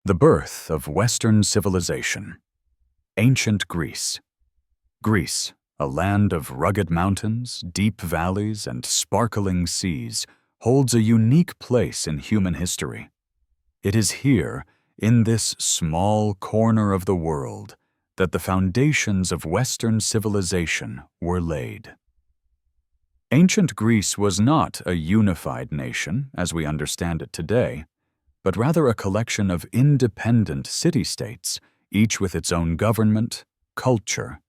The birth of Western civilization. Ancient Greece. Greece, a land of rugged mountains, deep valleys, and sparkling seas, holds a unique place in human history. It is here, in this small corner of the world, that the foundations of Western civilization were laid. Ancient Greece was not a unified nation, as we understand it today, but rather a collection of independent city-states, each with its own government, culture,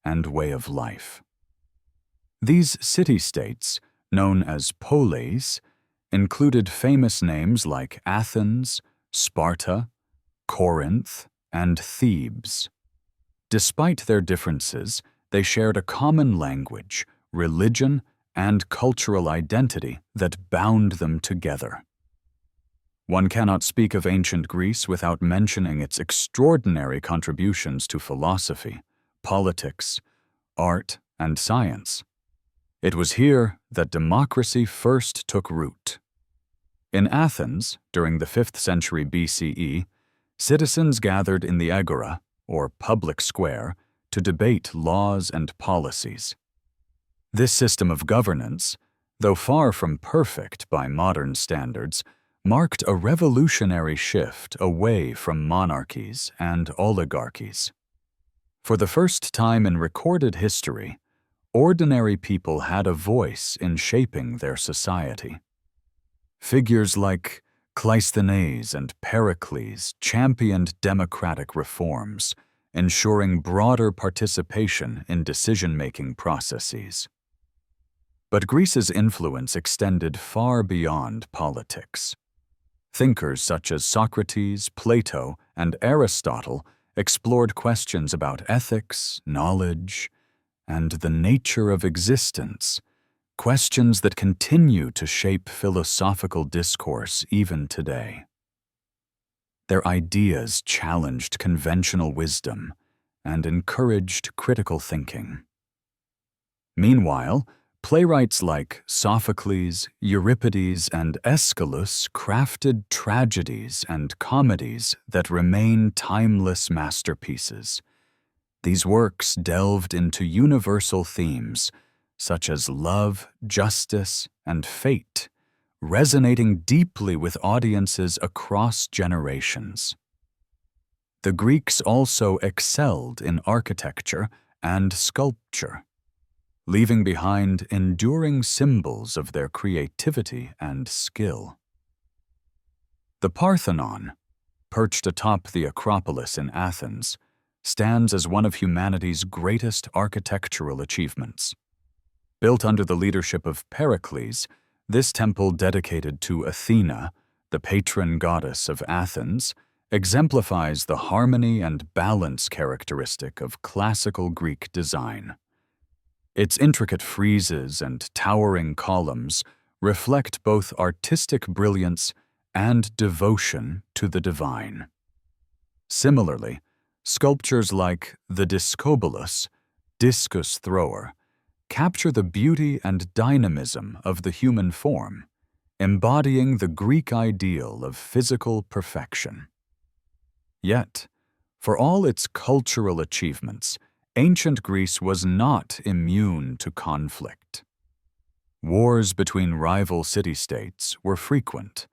and way of life. These city-states, known as polis, included famous names like Athens, Sparta, Corinth, and Thebes. Despite their differences, they shared a common language, religion, and cultural identity that bound them together. One cannot speak of ancient Greece without mentioning its extraordinary contributions to philosophy, politics, art, and science. It was here that democracy first took root. In Athens, during the 5th century BCE, citizens gathered in the agora, or public square, to debate laws and policies. This system of governance, though far from perfect by modern standards, marked a revolutionary shift away from monarchies and oligarchies. For the first time in recorded history, ordinary people had a voice in shaping their society. Figures like Cleisthenes and Pericles championed democratic reforms, ensuring broader participation in decision-making processes. But Greece's influence extended far beyond politics. Thinkers such as Socrates, Plato, and Aristotle explored questions about ethics, knowledge, and the nature of existence, questions that continue to shape philosophical discourse even today. Their ideas challenged conventional wisdom and encouraged critical thinking. Meanwhile, playwrights like Sophocles, Euripides, and Aeschylus crafted tragedies and comedies that remain timeless masterpieces. These works delved into universal themes such as love, justice, and fate, resonating deeply with audiences across generations. The Greeks also excelled in architecture and sculpture, leaving behind enduring symbols of their creativity and skill. The Parthenon, perched atop the Acropolis in Athens, stands as one of humanity's greatest architectural achievements. Built under the leadership of Pericles, this temple dedicated to Athena, the patron goddess of Athens, exemplifies the harmony and balance characteristic of classical Greek design. Its intricate friezes and towering columns reflect both artistic brilliance and devotion to the divine. Similarly, sculptures like the Discobolus, discus thrower, capture the beauty and dynamism of the human form, embodying the Greek ideal of physical perfection. Yet, for all its cultural achievements, ancient Greece was not immune to conflict. Wars between rival city-states were frequent,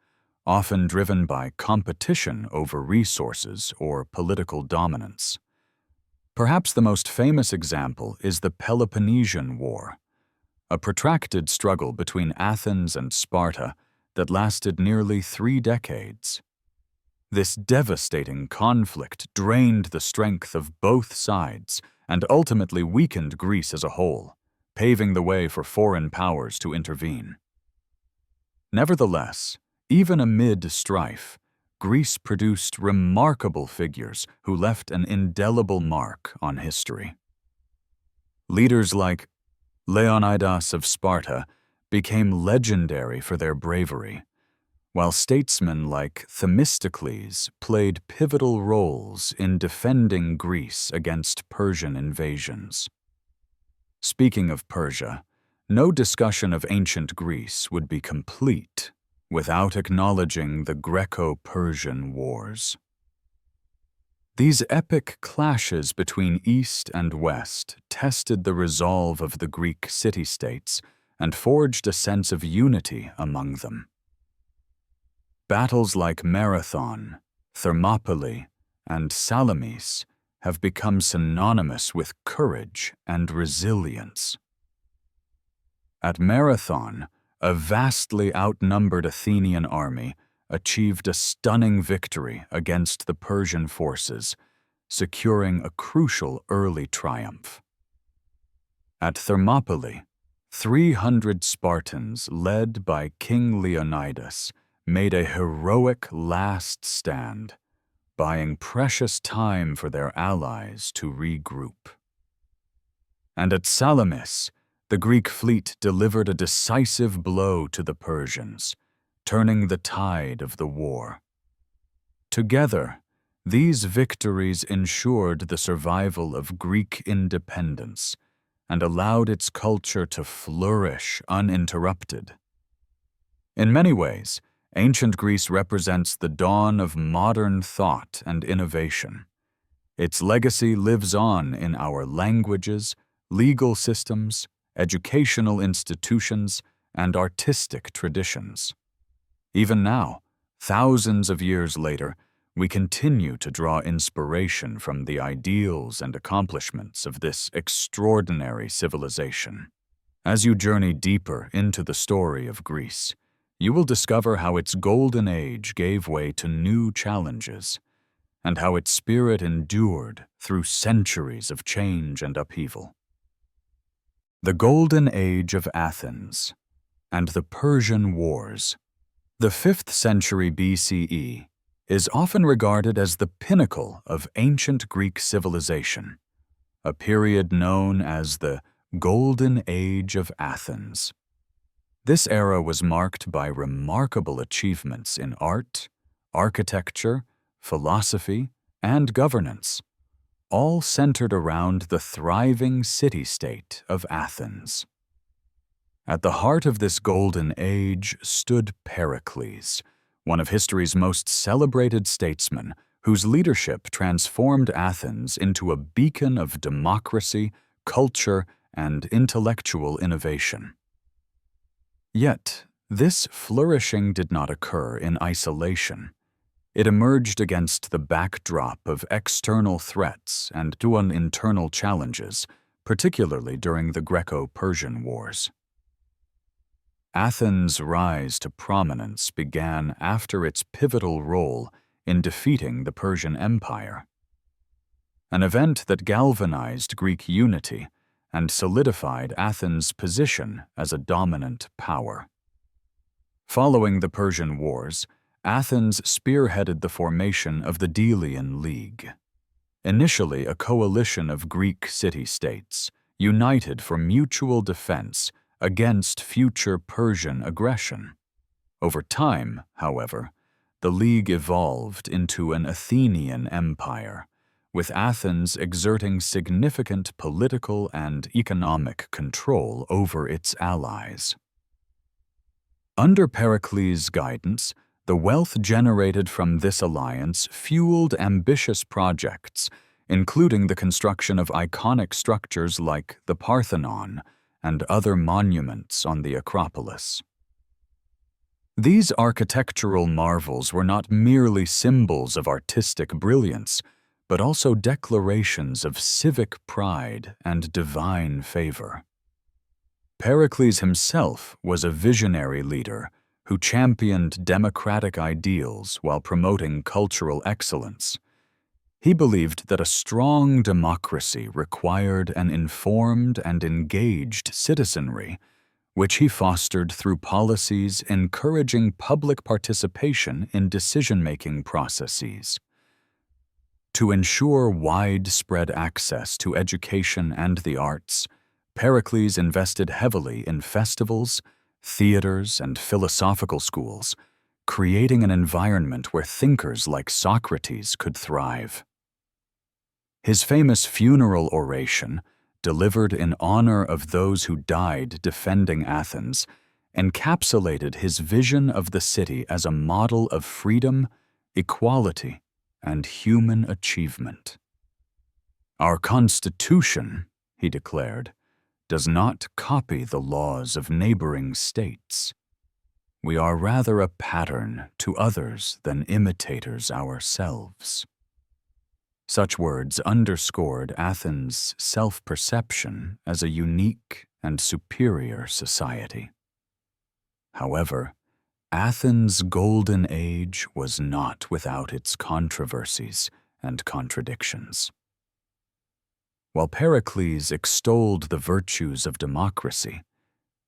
often driven by competition over resources or political dominance. Perhaps the most famous example is the Peloponnesian War, a protracted struggle between Athens and Sparta that lasted nearly 3 decades. This devastating conflict drained the strength of both sides and ultimately weakened Greece as a whole, paving the way for foreign powers to intervene. Nevertheless, even amid strife, Greece produced remarkable figures who left an indelible mark on history. Leaders like Leonidas of Sparta became legendary for their bravery, while statesmen like Themistocles played pivotal roles in defending Greece against Persian invasions. Speaking of Persia, no discussion of ancient Greece would be complete without acknowledging the Greco-Persian Wars. These epic clashes between East and West tested the resolve of the Greek city-states and forged a sense of unity among them. Battles like Marathon, Thermopylae, and Salamis have become synonymous with courage and resilience. At Marathon, a vastly outnumbered Athenian army achieved a stunning victory against the Persian forces, securing a crucial early triumph. At Thermopylae, 300 Spartans, led by King Leonidas, made a heroic last stand, buying precious time for their allies to regroup. And at Salamis, the Greek fleet delivered a decisive blow to the Persians, turning the tide of the war. Together, these victories ensured the survival of Greek independence and allowed its culture to flourish uninterrupted. In many ways, ancient Greece represents the dawn of modern thought and innovation. Its legacy lives on in our languages, legal systems, educational institutions, and artistic traditions. Even now, thousands of years later, we continue to draw inspiration from the ideals and accomplishments of this extraordinary civilization. As you journey deeper into the story of Greece, you will discover how its golden age gave way to new challenges, and how its spirit endured through centuries of change and upheaval. The Golden Age of Athens and the Persian Wars. The 5th century BCE is often regarded as the pinnacle of ancient Greek civilization, a period known as the Golden Age of Athens. This era was marked by remarkable achievements in art, architecture, philosophy, and governance, all centered around the thriving city-state of Athens. At the heart of this golden age stood Pericles, one of history's most celebrated statesmen whose leadership transformed Athens into a beacon of democracy, culture, and intellectual innovation. Yet, this flourishing did not occur in isolation. It emerged against the backdrop of external threats and dual internal challenges, particularly during the Greco-Persian Wars. Athens' rise to prominence began after its pivotal role in defeating the Persian Empire, an event that galvanized Greek unity and solidified Athens' position as a dominant power. Following the Persian Wars, Athens spearheaded the formation of the Delian League, initially a coalition of Greek city-states, united for mutual defense against future Persian aggression. Over time, however, the League evolved into an Athenian empire, with Athens exerting significant political and economic control over its allies. Under Pericles' guidance, the wealth generated from this alliance fueled ambitious projects, including the construction of iconic structures like the Parthenon and other monuments on the Acropolis. These architectural marvels were not merely symbols of artistic brilliance, but also declarations of civic pride and divine favor. Pericles himself was a visionary leader who championed democratic ideals while promoting cultural excellence. He believed that a strong democracy required an informed and engaged citizenry, which he fostered through policies encouraging public participation in decision-making processes. To ensure widespread access to education and the arts, Pericles invested heavily in festivals, theaters, and philosophical schools, creating an environment where thinkers like Socrates could thrive. His famous funeral oration, delivered in honor of those who died defending Athens, encapsulated his vision of the city as a model of freedom, equality, and human achievement. "Our constitution," he declared, "does not copy the laws of neighboring states. We are rather a pattern to others than imitators ourselves." Such words underscored Athens' self-perception as a unique and superior society. However, Athens' golden age was not without its controversies and contradictions. While Pericles extolled the virtues of democracy,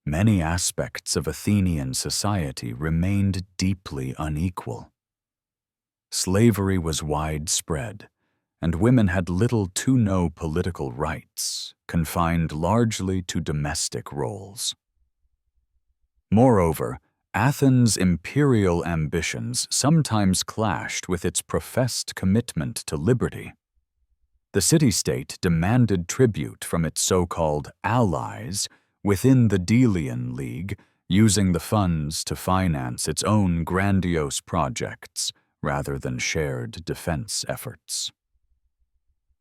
many aspects of Athenian society remained deeply unequal. Slavery was widespread, and women had little to no political rights, confined largely to domestic roles. Moreover, Athens' imperial ambitions sometimes clashed with its professed commitment to liberty. The city-state demanded tribute from its so-called allies within the Delian League, using the funds to finance its own grandiose projects rather than shared defense efforts.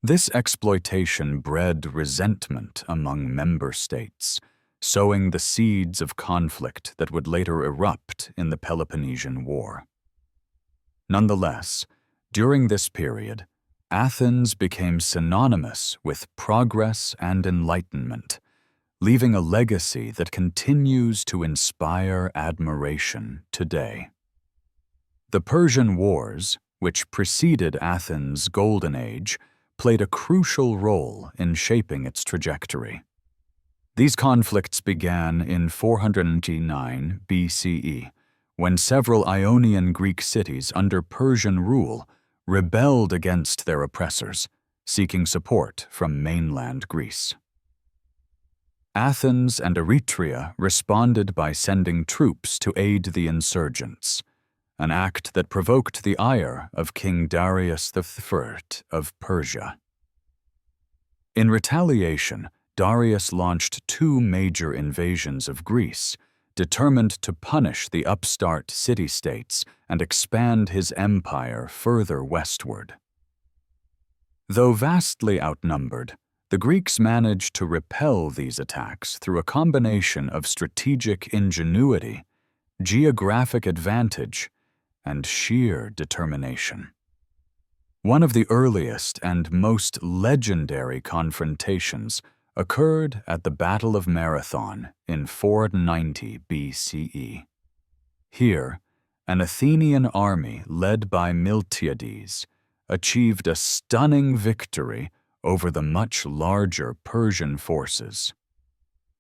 This exploitation bred resentment among member states, sowing the seeds of conflict that would later erupt in the Peloponnesian War. Nonetheless, during this period, Athens became synonymous with progress and enlightenment, leaving a legacy that continues to inspire admiration today. The Persian Wars, which preceded Athens' Golden Age, played a crucial role in shaping its trajectory. These conflicts began in 489 BCE, when several Ionian Greek cities under Persian rule rebelled against their oppressors, seeking support from mainland Greece. Athens and Eretria responded by sending troops to aid the insurgents, an act that provoked the ire of King Darius I of Persia. In retaliation, Darius launched two major invasions of Greece, determined to punish the upstart city-states and expand his empire further westward. Though vastly outnumbered, the Greeks managed to repel these attacks through a combination of strategic ingenuity, geographic advantage, and sheer determination. One of the earliest and most legendary confrontations occurred at the Battle of Marathon in 490 BCE. Here, an Athenian army led by Miltiades achieved a stunning victory over the much larger Persian forces.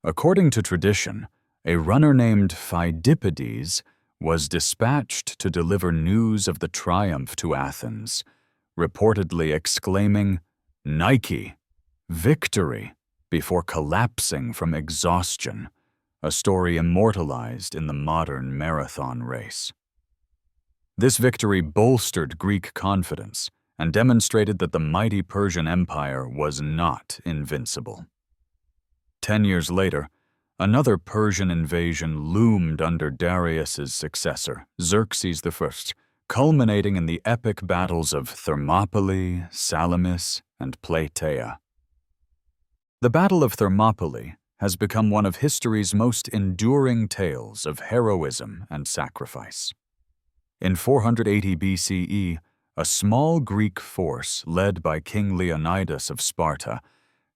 According to tradition, a runner named Phidippides was dispatched to deliver news of the triumph to Athens, reportedly exclaiming, "Nike! Victory!" before collapsing from exhaustion, a story immortalized in the modern marathon race. This victory bolstered Greek confidence and demonstrated that the mighty Persian Empire was not invincible. 10 years later, another Persian invasion loomed under Darius's successor, Xerxes I, culminating in the epic battles of Thermopylae, Salamis, and Plataea. The Battle of Thermopylae has become one of history's most enduring tales of heroism and sacrifice. In 480 BCE, a small Greek force led by King Leonidas of Sparta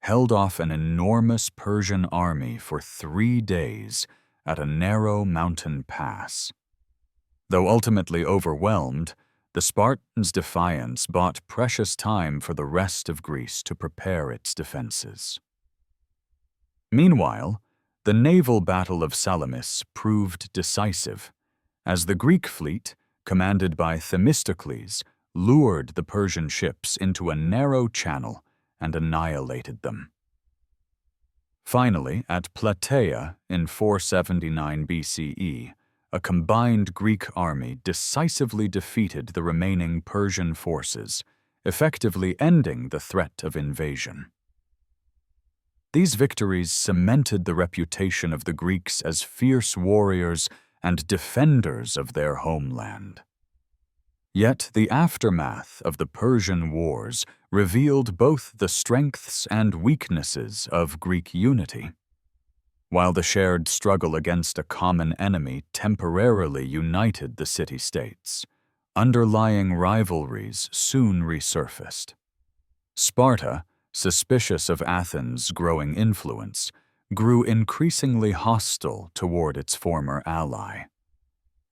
held off an enormous Persian army for 3 days at a narrow mountain pass. Though ultimately overwhelmed, the Spartans' defiance bought precious time for the rest of Greece to prepare its defenses. Meanwhile, the naval battle of Salamis proved decisive, as the Greek fleet, commanded by Themistocles, lured the Persian ships into a narrow channel and annihilated them. Finally, at Plataea in 479 BCE, a combined Greek army decisively defeated the remaining Persian forces, effectively ending the threat of invasion. These victories cemented the reputation of the Greeks as fierce warriors and defenders of their homeland. Yet the aftermath of the Persian Wars revealed both the strengths and weaknesses of Greek unity. While the shared struggle against a common enemy temporarily united the city-states, underlying rivalries soon resurfaced. Sparta, suspicious of Athens' growing influence, grew increasingly hostile toward its former ally.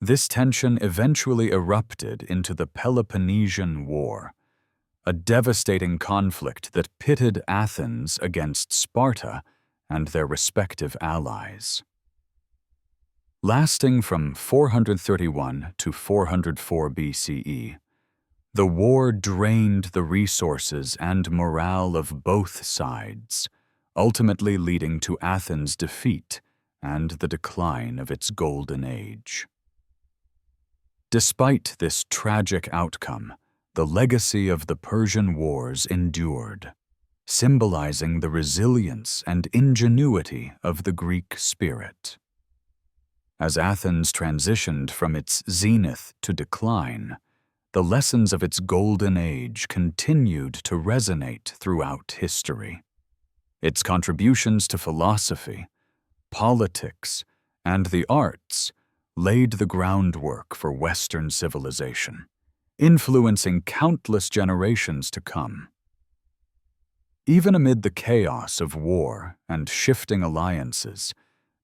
This tension eventually erupted into the Peloponnesian War, a devastating conflict that pitted Athens against Sparta and their respective allies. Lasting from 431 to 404 BCE, the war drained the resources and morale of both sides, ultimately leading to Athens' defeat and the decline of its golden age. Despite this tragic outcome, the legacy of the Persian Wars endured, symbolizing the resilience and ingenuity of the Greek spirit. As Athens transitioned from its zenith to decline, the lessons of its golden age continued to resonate throughout history. Its contributions to philosophy, politics, and the arts laid the groundwork for Western civilization, influencing countless generations to come. Even amid the chaos of war and shifting alliances,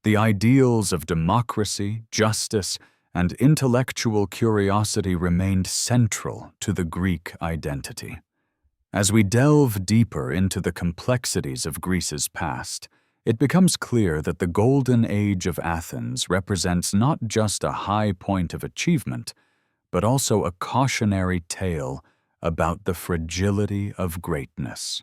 the ideals of democracy, justice, and intellectual curiosity remained central to the Greek identity. As we delve deeper into the complexities of Greece's past, it becomes clear that the Golden Age of Athens represents not just a high point of achievement, but also a cautionary tale about the fragility of greatness.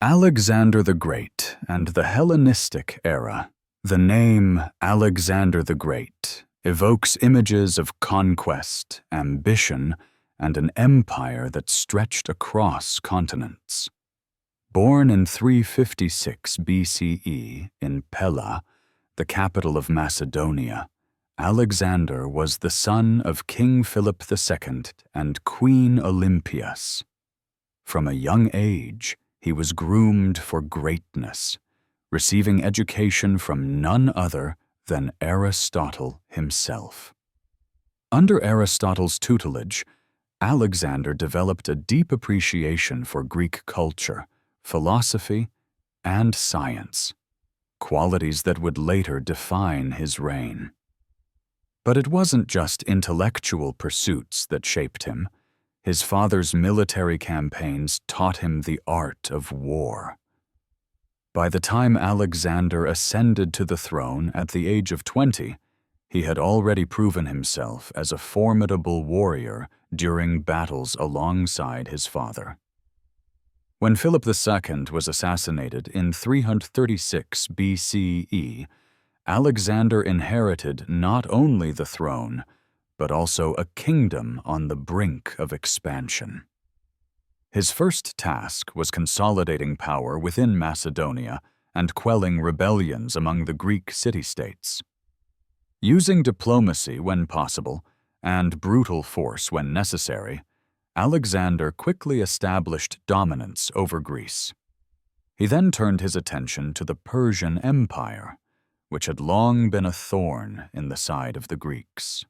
Alexander the Great and the Hellenistic era. The name Alexander the Great evokes images of conquest, ambition, and an empire that stretched across continents. Born in 356 BCE in Pella, the capital of Macedonia, Alexander was the son of King Philip II and Queen Olympias. From a young age, he was groomed for greatness, receiving education from none other than Aristotle himself. Under Aristotle's tutelage, Alexander developed a deep appreciation for Greek culture, philosophy, and science, qualities that would later define his reign. But it wasn't just intellectual pursuits that shaped him. His father's military campaigns taught him the art of war. By the time Alexander ascended to the throne at the age of 20, he had already proven himself as a formidable warrior during battles alongside his father. When Philip II was assassinated in 336 BCE, Alexander inherited not only the throne, but also a kingdom on the brink of expansion. His first task was consolidating power within Macedonia and quelling rebellions among the Greek city-states. Using diplomacy when possible and brutal force when necessary, Alexander quickly established dominance over Greece. He then turned his attention to the Persian Empire, which had long been a thorn in the side of the Greeks.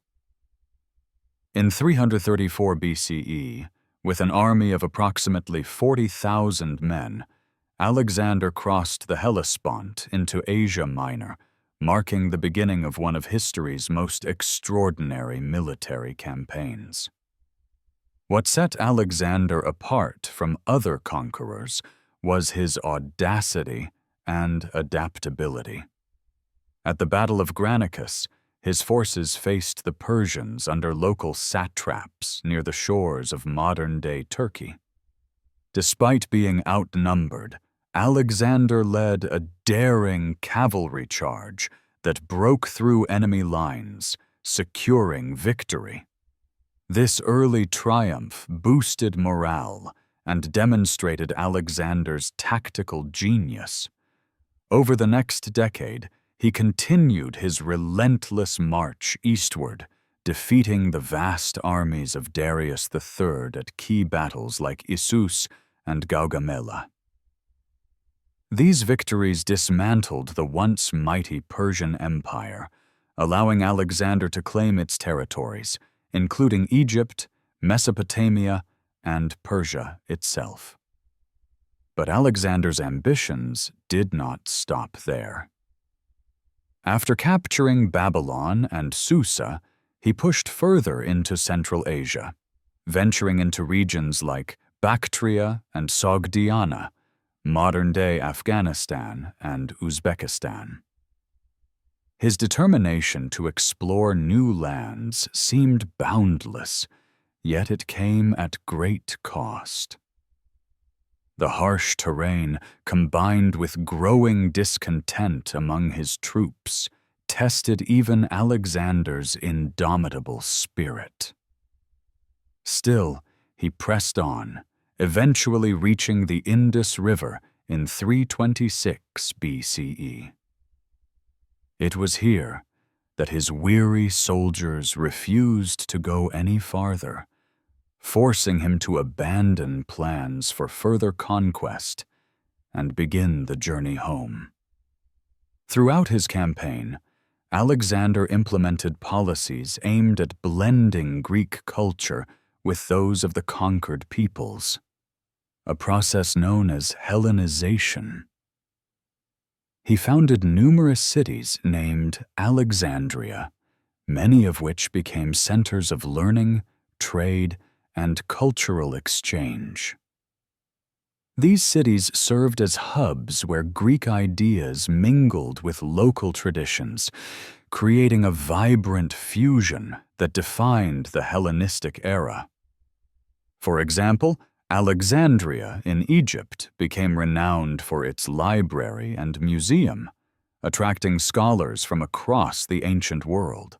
In 334 BCE, with an army of approximately 40,000 men, Alexander crossed the Hellespont into Asia Minor, marking the beginning of one of history's most extraordinary military campaigns. What set Alexander apart from other conquerors was his audacity and adaptability. At the Battle of Granicus, his forces faced the Persians under local satraps near the shores of modern-day Turkey. Despite being outnumbered, Alexander led a daring cavalry charge that broke through enemy lines, securing victory. This early triumph boosted morale and demonstrated Alexander's tactical genius. Over the next decade, he continued his relentless march eastward, defeating the vast armies of Darius III at key battles like Issus and Gaugamela. These victories dismantled the once mighty Persian Empire, allowing Alexander to claim its territories, including Egypt, Mesopotamia, and Persia itself. But Alexander's ambitions did not stop there. After capturing Babylon and Susa, he pushed further into Central Asia, venturing into regions like Bactria and Sogdiana, modern-day Afghanistan and Uzbekistan. His determination to explore new lands seemed boundless, yet it came at great cost. The harsh terrain, combined with growing discontent among his troops, tested even Alexander's indomitable spirit. Still, he pressed on, eventually reaching the Indus River in 326 BCE. It was here that his weary soldiers refused to go any farther, forcing him to abandon plans for further conquest and begin the journey home. Throughout his campaign, Alexander implemented policies aimed at blending Greek culture with those of the conquered peoples, a process known as Hellenization. He founded numerous cities named Alexandria, many of which became centers of learning, trade, and cultural exchange. These cities served as hubs where Greek ideas mingled with local traditions, creating a vibrant fusion that defined the Hellenistic era. For example, Alexandria in Egypt became renowned for its library and museum, attracting scholars from across the ancient world.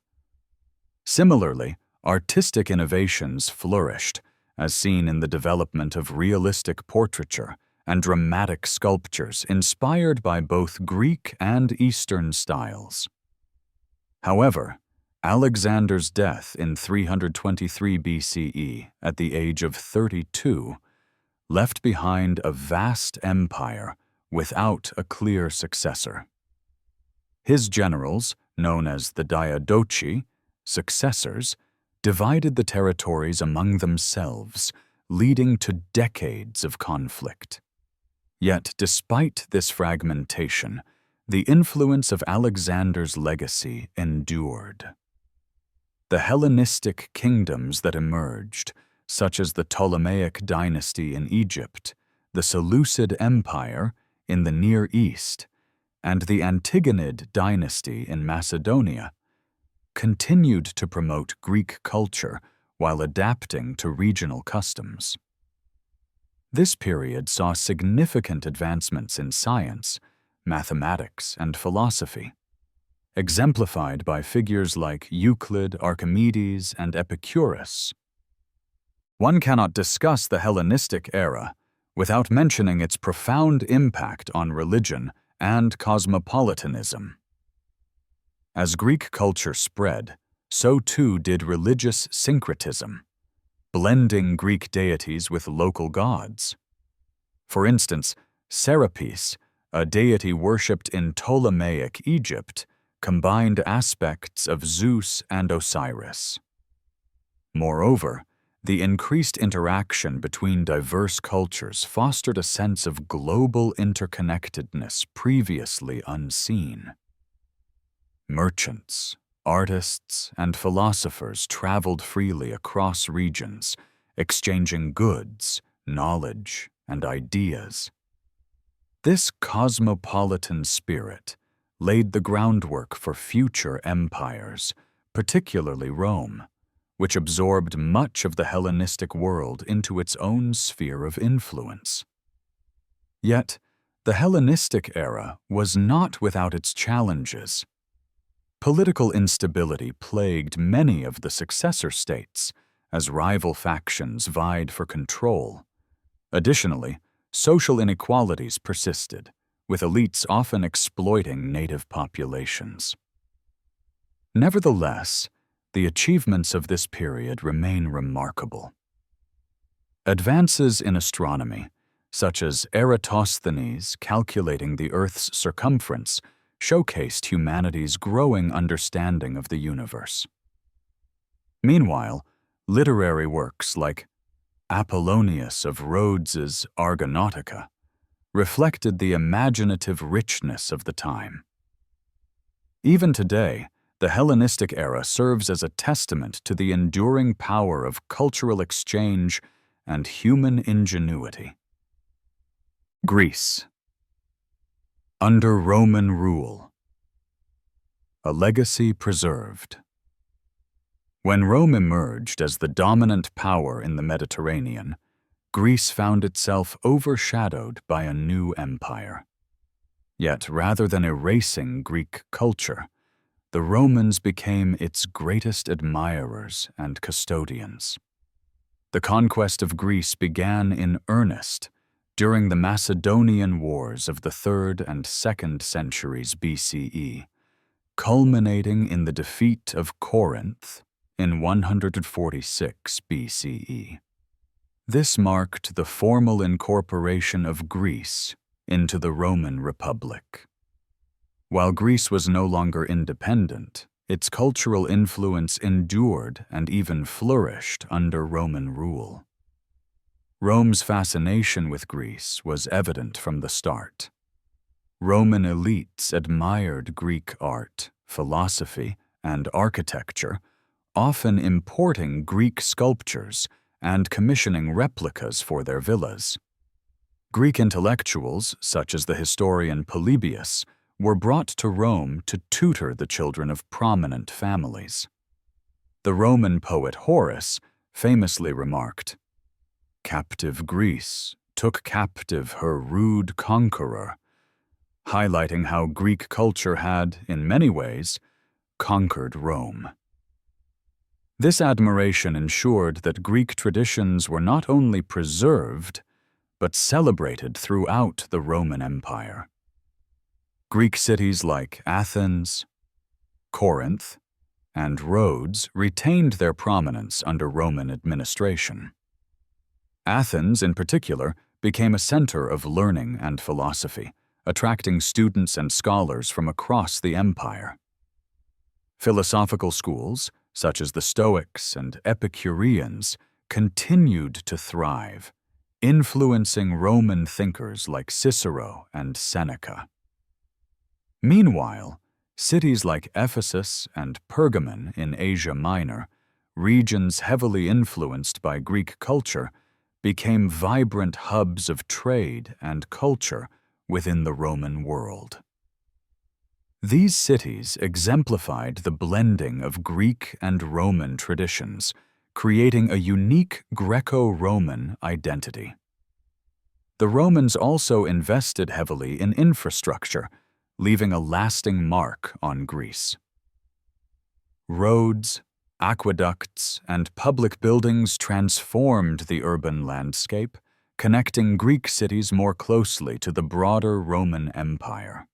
Similarly, artistic innovations flourished, as seen in the development of realistic portraiture and dramatic sculptures inspired by both Greek and Eastern styles. However, Alexander's death in 323 BCE at the age of 32 left behind a vast empire without a clear successor. His generals, known as the Diadochi, successors, divided the territories among themselves, leading to decades of conflict. Yet, despite this fragmentation, the influence of Alexander's legacy endured. The Hellenistic kingdoms that emerged, such as the Ptolemaic dynasty in Egypt, the Seleucid Empire in the Near East, and the Antigonid dynasty in Macedonia, continued to promote Greek culture while adapting to regional customs. This period saw significant advancements in science, mathematics, and philosophy, exemplified by figures like Euclid, Archimedes, and Epicurus. One cannot discuss the Hellenistic era without mentioning its profound impact on religion and cosmopolitanism. As Greek culture spread, so too did religious syncretism, blending Greek deities with local gods. For instance, Serapis, a deity worshipped in Ptolemaic Egypt, combined aspects of Zeus and Osiris. Moreover, the increased interaction between diverse cultures fostered a sense of global interconnectedness previously unseen. Merchants, artists, and philosophers traveled freely across regions, exchanging goods, knowledge, and ideas. This cosmopolitan spirit laid the groundwork for future empires, particularly Rome, which absorbed much of the Hellenistic world into its own sphere of influence. Yet, the Hellenistic era was not without its challenges. Political instability plagued many of the successor states, as rival factions vied for control. Additionally, social inequalities persisted, with elites often exploiting native populations. Nevertheless, the achievements of this period remain remarkable. Advances in astronomy, such as Eratosthenes calculating the Earth's circumference, showcased humanity's growing understanding of the universe. Meanwhile, literary works like Apollonius of Rhodes's Argonautica reflected the imaginative richness of the time. Even today, the Hellenistic era serves as a testament to the enduring power of cultural exchange and human ingenuity. Greece. Under Roman rule. A legacy preserved. When Rome emerged as the dominant power in the Mediterranean, Greece found itself overshadowed by a new empire. Yet rather than erasing Greek culture, the Romans became its greatest admirers and custodians. The conquest of Greece began in earnest during the Macedonian Wars of the 3rd and 2nd centuries BCE, culminating in the defeat of Corinth in 146 BCE. This marked the formal incorporation of Greece into the Roman Republic. While Greece was no longer independent, its cultural influence endured and even flourished under Roman rule. Rome's fascination with Greece was evident from the start. Roman elites admired Greek art, philosophy, and architecture, often importing Greek sculptures and commissioning replicas for their villas. Greek intellectuals, such as the historian Polybius, were brought to Rome to tutor the children of prominent families. The Roman poet Horace famously remarked, "Captive Greece took captive her rude conqueror," highlighting how Greek culture had, in many ways, conquered Rome. This admiration ensured that Greek traditions were not only preserved, but celebrated throughout the Roman Empire. Greek cities like Athens, Corinth, and Rhodes retained their prominence under Roman administration. Athens, in particular, became a center of learning and philosophy, attracting students and scholars from across the empire. Philosophical schools, such as the Stoics and Epicureans, continued to thrive, influencing Roman thinkers like Cicero and Seneca. Meanwhile, cities like Ephesus and Pergamon in Asia Minor, regions heavily influenced by Greek culture, became vibrant hubs of trade and culture within the Roman world. These cities exemplified the blending of Greek and Roman traditions, creating a unique Greco-Roman identity. The Romans also invested heavily in infrastructure, leaving a lasting mark on Greece. Roads, aqueducts, and public buildings transformed the urban landscape, connecting Greek cities more closely to the broader Roman Empire.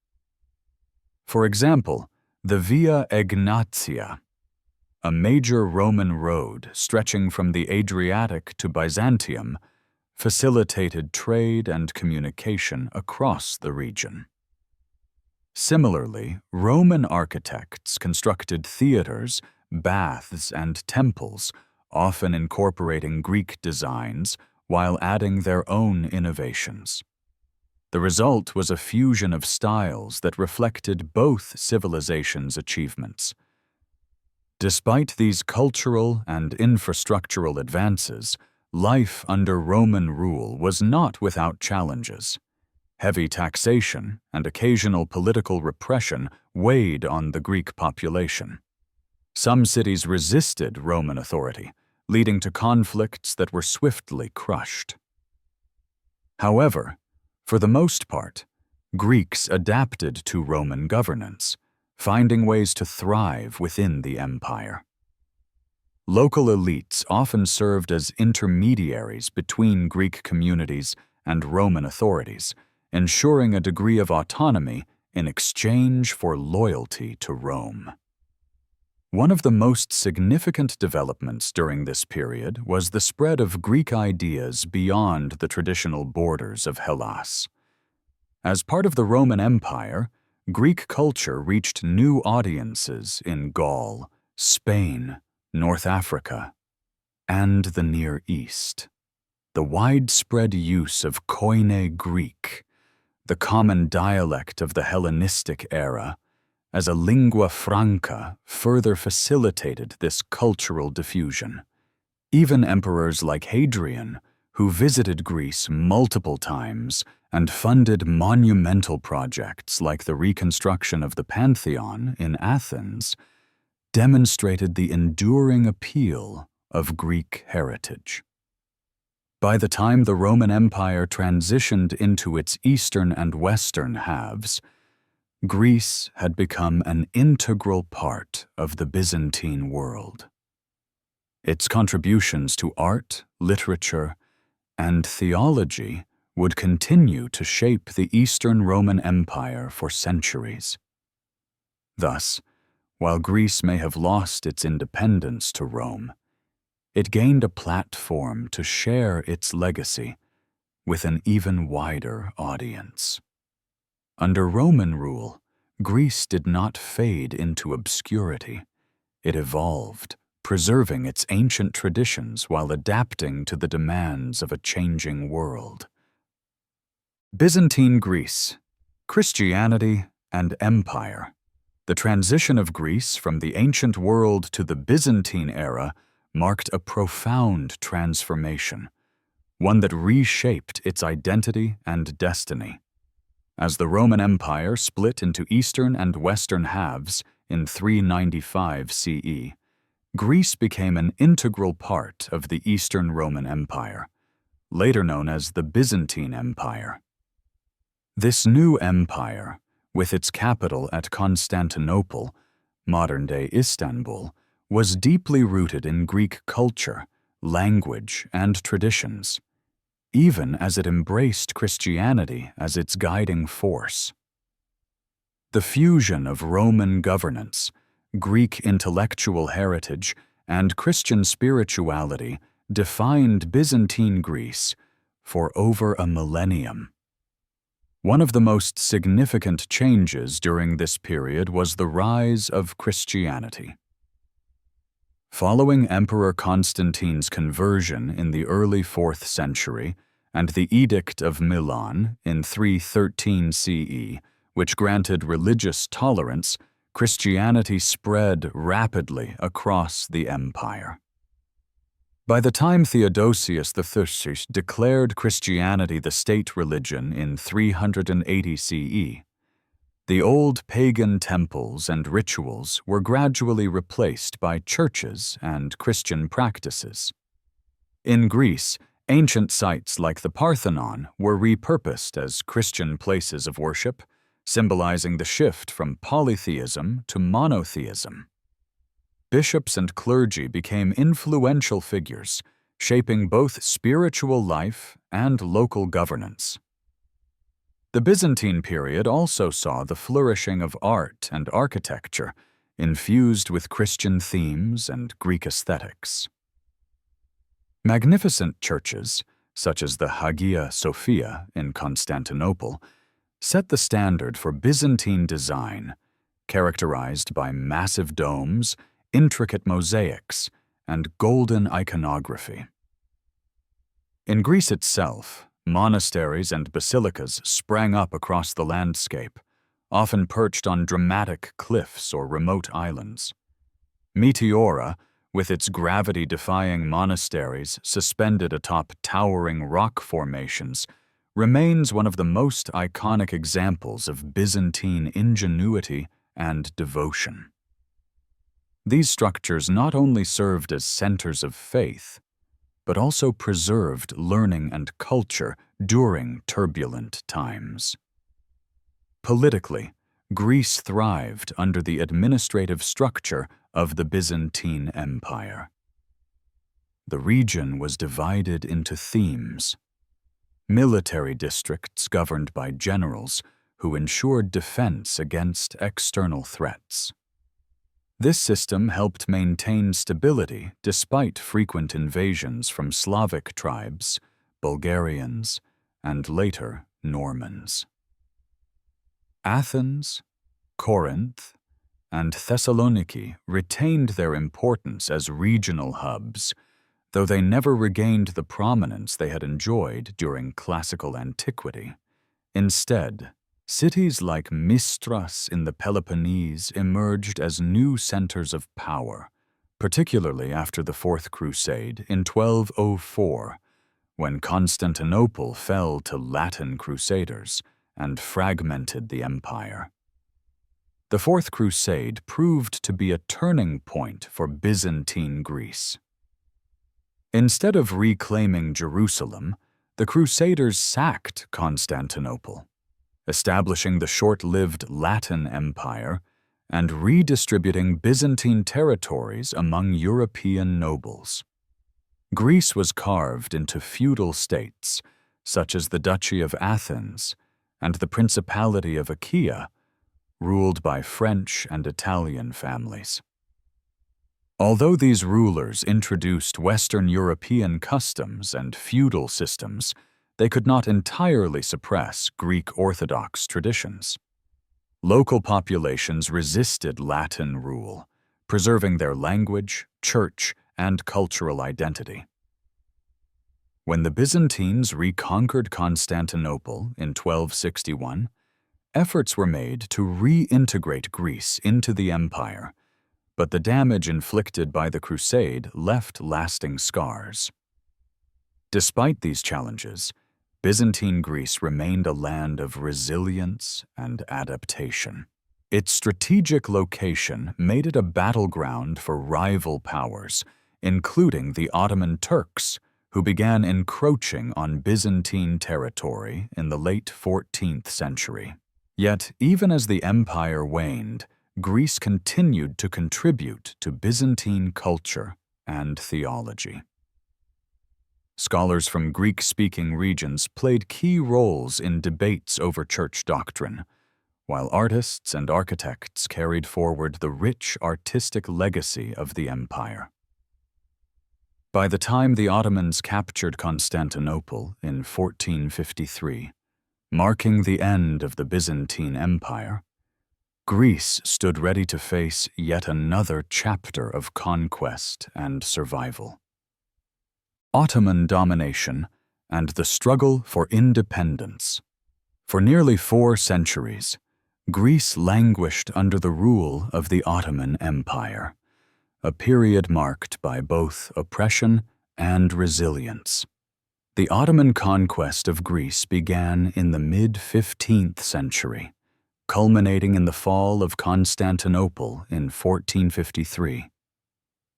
For example, the Via Egnatia, a major Roman road stretching from the Adriatic to Byzantium, facilitated trade and communication across the region. Similarly, Roman architects constructed theaters, baths, and temples, often incorporating Greek designs while adding their own innovations. The result was a fusion of styles that reflected both civilizations' achievements. Despite these cultural and infrastructural advances, life under Roman rule was not without challenges. Heavy taxation and occasional political repression weighed on the Greek population. Some cities resisted Roman authority, leading to conflicts that were swiftly crushed. However, for the most part, Greeks adapted to Roman governance, finding ways to thrive within the empire. Local elites often served as intermediaries between Greek communities and Roman authorities, ensuring a degree of autonomy in exchange for loyalty to Rome. One of the most significant developments during this period was the spread of Greek ideas beyond the traditional borders of Hellas. As part of the Roman Empire, Greek culture reached new audiences in Gaul, Spain, North Africa, and the Near East. The widespread use of Koine Greek, the common dialect of the Hellenistic era, as a lingua franca further facilitated this cultural diffusion. Even emperors like Hadrian, who visited Greece multiple times and funded monumental projects like the reconstruction of the Pantheon in Athens, demonstrated the enduring appeal of Greek heritage. By the time the Roman Empire transitioned into its eastern and western halves, Greece had become an integral part of the Byzantine world. Its contributions to art, literature, and theology would continue to shape the Eastern Roman Empire for centuries. Thus, while Greece may have lost its independence to Rome, it gained a platform to share its legacy with an even wider audience. Under Roman rule, Greece did not fade into obscurity. It evolved, preserving its ancient traditions while adapting to the demands of a changing world. Byzantine Greece, Christianity, and Empire. The transition of Greece from the ancient world to the Byzantine era marked a profound transformation, one that reshaped its identity and destiny. As the Roman Empire split into eastern and western halves in 395 CE, Greece became an integral part of the Eastern Roman Empire, later known as the Byzantine Empire. This new empire, with its capital at Constantinople, modern-day Istanbul, was deeply rooted in Greek culture, language, and traditions, even as it embraced Christianity as its guiding force. The fusion of Roman governance, Greek intellectual heritage, and Christian spirituality defined Byzantine Greece for over a millennium. One of the most significant changes during this period was the rise of Christianity. Following Emperor Constantine's conversion in the early 4th century and the Edict of Milan in 313 CE, which granted religious tolerance, Christianity spread rapidly across the empire. By the time Theodosius III declared Christianity the state religion in 380 CE, the old pagan temples and rituals were gradually replaced by churches and Christian practices. In Greece, ancient sites like the Parthenon were repurposed as Christian places of worship, symbolizing the shift from polytheism to monotheism. Bishops and clergy became influential figures, shaping both spiritual life and local governance. The Byzantine period also saw the flourishing of art and architecture, infused with Christian themes and Greek aesthetics. Magnificent churches, such as the Hagia Sophia in Constantinople, set the standard for Byzantine design, characterized by massive domes, intricate mosaics, and golden iconography. In Greece itself, monasteries and basilicas sprang up across the landscape, often perched on dramatic cliffs or remote islands. Meteora, with its gravity-defying monasteries suspended atop towering rock formations, remains one of the most iconic examples of Byzantine ingenuity and devotion. These structures not only served as centers of faith, but also preserved learning and culture during turbulent times. Politically, Greece thrived under the administrative structure of the Byzantine Empire. The region was divided into themes: military districts governed by generals who ensured defense against external threats, This system helped maintain stability despite frequent invasions from Slavic tribes, Bulgarians, and later Normans. Athens, Corinth, and Thessaloniki retained their importance as regional hubs, though they never regained the prominence they had enjoyed during classical antiquity. Instead, cities like Mistras in the Peloponnese emerged as new centers of power, particularly after the Fourth Crusade in 1204, when Constantinople fell to Latin crusaders and fragmented the empire. The Fourth Crusade proved to be a turning point for Byzantine Greece. Instead of reclaiming Jerusalem, the Crusaders sacked Constantinople, establishing the short-lived Latin Empire and redistributing Byzantine territories among European nobles. Greece was carved into feudal states, such as the Duchy of Athens and the Principality of Achaia, ruled by French and Italian families. Although these rulers introduced Western European customs and feudal systems, they could not entirely suppress Greek Orthodox traditions. Local populations resisted Latin rule, preserving their language, church, and cultural identity. When the Byzantines reconquered Constantinople in 1261, efforts were made to reintegrate Greece into the empire, but the damage inflicted by the Crusade left lasting scars. Despite these challenges, Byzantine Greece remained a land of resilience and adaptation. Its strategic location made it a battleground for rival powers, including the Ottoman Turks, who began encroaching on Byzantine territory in the late 14th century. Yet, even as the empire waned, Greece continued to contribute to Byzantine culture and theology. Scholars from Greek-speaking regions played key roles in debates over church doctrine, while artists and architects carried forward the rich artistic legacy of the empire. By the time the Ottomans captured Constantinople in 1453, marking the end of the Byzantine Empire, Greece stood ready to face yet another chapter of conquest and survival. Ottoman domination and the struggle for independence. For nearly 4 centuries, Greece languished under the rule of the Ottoman Empire, a period marked by both oppression and resilience. The Ottoman conquest of Greece began in the mid-15th century, culminating in the fall of Constantinople in 1453,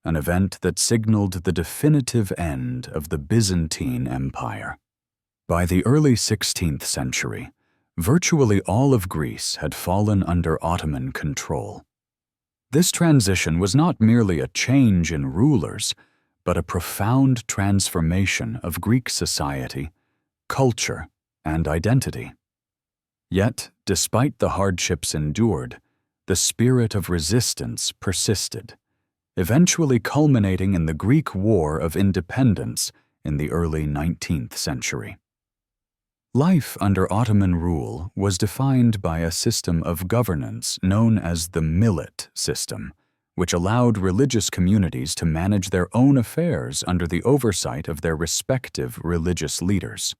an event that signaled the definitive end of the Byzantine Empire. By the early 16th century, virtually all of Greece had fallen under Ottoman control. This transition was not merely a change in rulers, but a profound transformation of Greek society, culture, and identity. Yet, despite the hardships endured, the spirit of resistance persisted, eventually culminating in the Greek War of Independence in the early 19th century. Life under Ottoman rule was defined by a system of governance known as the millet system, which allowed religious communities to manage their own affairs under the oversight of their respective religious leaders.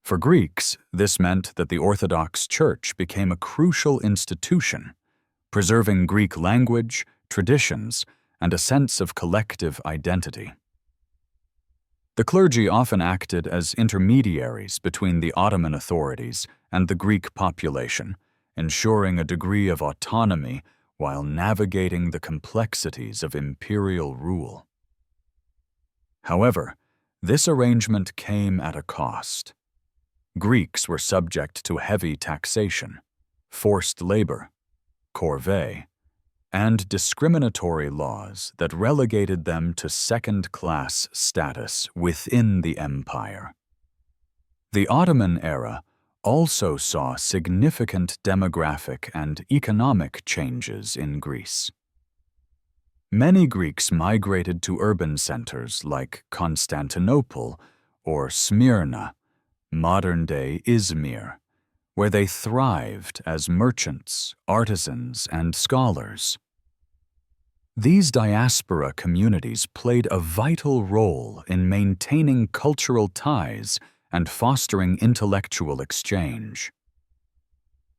For Greeks, this meant that the Orthodox Church became a crucial institution, preserving Greek language, traditions, and a sense of collective identity. The clergy often acted as intermediaries between the Ottoman authorities and the Greek population, ensuring a degree of autonomy while navigating the complexities of imperial rule. However, this arrangement came at a cost. Greeks were subject to heavy taxation, forced labor, corvée, and discriminatory laws that relegated them to second-class status within the empire. The Ottoman era also saw significant demographic and economic changes in Greece. Many Greeks migrated to urban centers like Constantinople or Smyrna, modern-day Izmir, where they thrived as merchants, artisans, and scholars. These diaspora communities played a vital role in maintaining cultural ties and fostering intellectual exchange.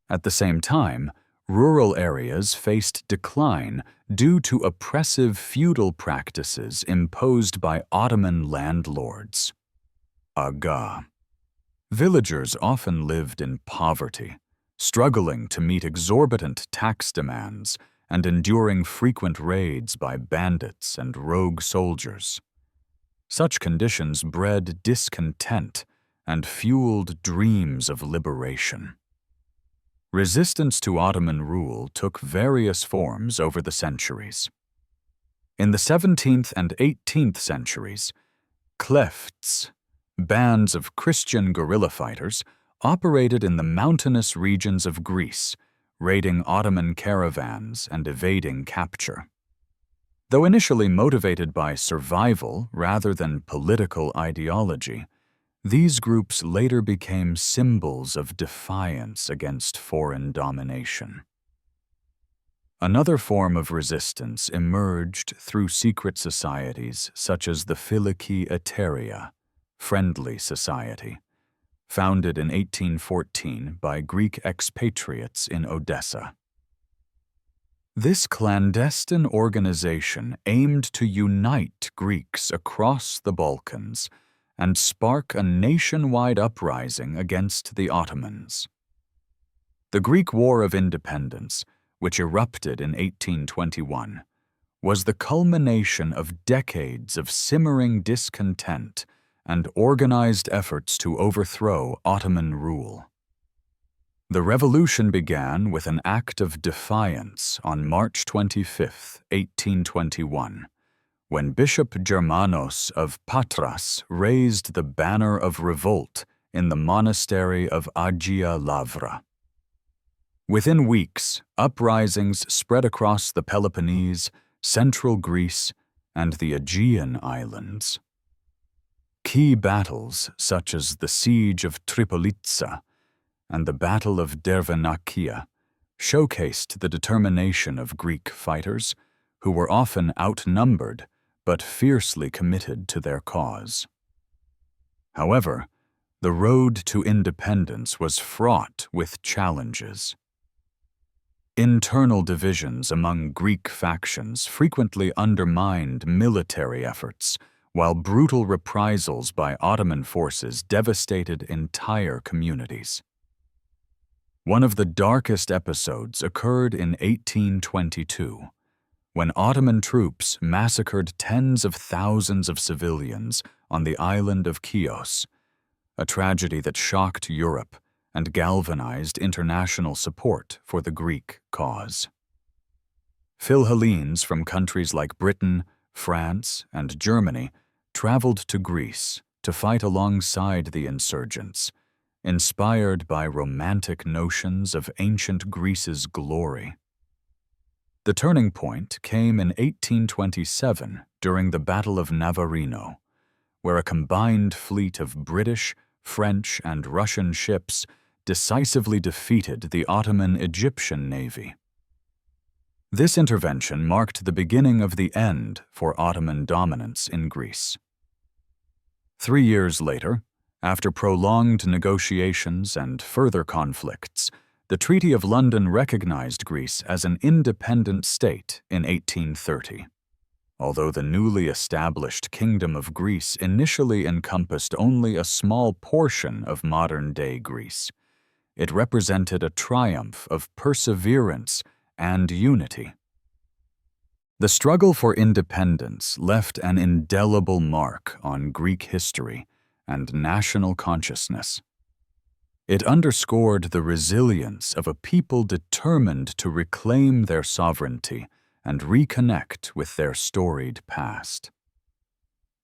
At the same time, rural areas faced decline due to oppressive feudal practices imposed by Ottoman landlords. Aga. Villagers often lived in poverty, struggling to meet exorbitant tax demands and enduring frequent raids by bandits and rogue soldiers. Such conditions bred discontent and fueled dreams of liberation. Resistance to Ottoman rule took various forms over the centuries. In the 17th and 18th centuries, klefts, bands of Christian guerrilla fighters, operated in the mountainous regions of Greece, raiding Ottoman caravans and evading capture. Though initially motivated by survival rather than political ideology, these groups later became symbols of defiance against foreign domination. Another form of resistance emerged through secret societies such as the Philiki Eteria, Friendly Society, founded in 1814 by Greek expatriates in Odessa. This clandestine organization aimed to unite Greeks across the Balkans and spark a nationwide uprising against the Ottomans. The Greek War of Independence, which erupted in 1821, was the culmination of decades of simmering discontent and organized efforts to overthrow Ottoman rule. The revolution began with an act of defiance on March 25, 1821, when Bishop Germanos of Patras raised the banner of revolt in the monastery of Agia Lavra. Within weeks, uprisings spread across the Peloponnese, central Greece, and the Aegean islands. Key battles, such as the Siege of Tripolitsa and the Battle of Dervenakia, showcased the determination of Greek fighters, who were often outnumbered but fiercely committed to their cause. However, the road to independence was fraught with challenges. Internal divisions among Greek factions frequently undermined military efforts, while brutal reprisals by Ottoman forces devastated entire communities. One of the darkest episodes occurred in 1822, when Ottoman troops massacred tens of thousands of civilians on the island of Chios, a tragedy that shocked Europe and galvanized international support for the Greek cause. Philhellenes from countries like Britain, France, and Germany traveled to Greece to fight alongside the insurgents, inspired by romantic notions of ancient Greece's glory. The turning point came in 1827 during the Battle of Navarino, where a combined fleet of British, French, and Russian ships decisively defeated the Ottoman Egyptian navy. This intervention marked the beginning of the end for Ottoman dominance in Greece. 3 years later, after prolonged negotiations and further conflicts, the Treaty of London recognized Greece as an independent state in 1830. Although the newly established Kingdom of Greece initially encompassed only a small portion of modern-day Greece, it represented a triumph of perseverance and unity. The struggle for independence left an indelible mark on Greek history and national consciousness. It underscored the resilience of a people determined to reclaim their sovereignty and reconnect with their storied past.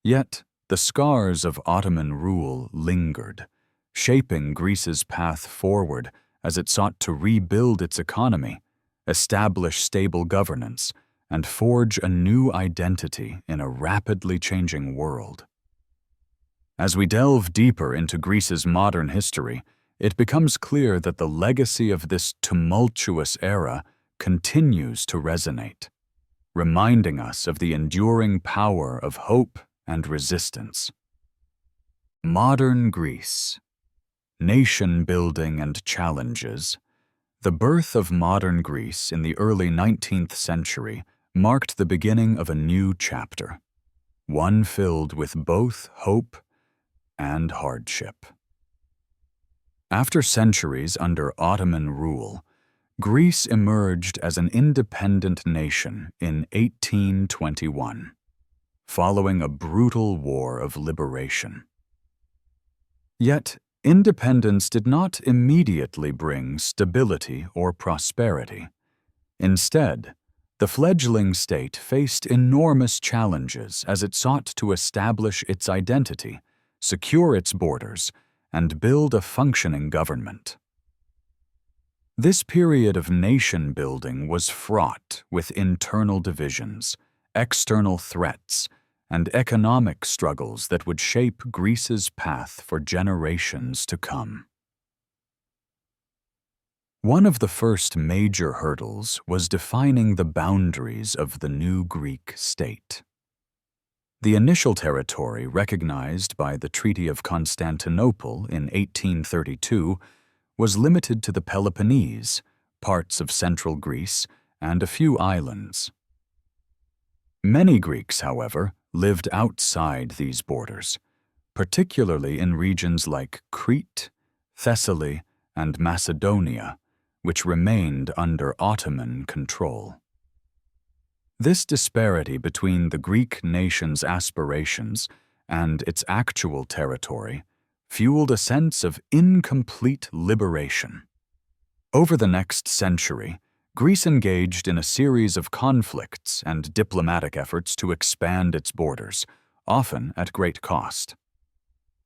Yet, the scars of Ottoman rule lingered, shaping Greece's path forward as it sought to rebuild its economy, establish stable governance, and forge a new identity in a rapidly changing world. As we delve deeper into Greece's modern history, it becomes clear that the legacy of this tumultuous era continues to resonate, reminding us of the enduring power of hope and resistance. Modern Greece. Nation building and challenges. The birth of modern Greece in the early 19th century marked the beginning of a new chapter, one filled with both hope and hardship. After centuries under Ottoman rule, Greece emerged as an independent nation in 1821, following a brutal war of liberation. Yet, independence did not immediately bring stability or prosperity. Instead, the fledgling state faced enormous challenges as it sought to establish its identity, secure its borders, and build a functioning government. This period of nation-building was fraught with internal divisions, external threats, and economic struggles that would shape Greece's path for generations to come. One of the first major hurdles was defining the boundaries of the new Greek state. The initial territory recognized by the Treaty of Constantinople in 1832 was limited to the Peloponnese, parts of central Greece, and a few islands. Many Greeks, however, lived outside these borders, particularly in regions like Crete, Thessaly, and Macedonia, which remained under Ottoman control. This disparity between the Greek nation's aspirations and its actual territory fueled a sense of incomplete liberation. Over the next century, Greece engaged in a series of conflicts and diplomatic efforts to expand its borders, often at great cost.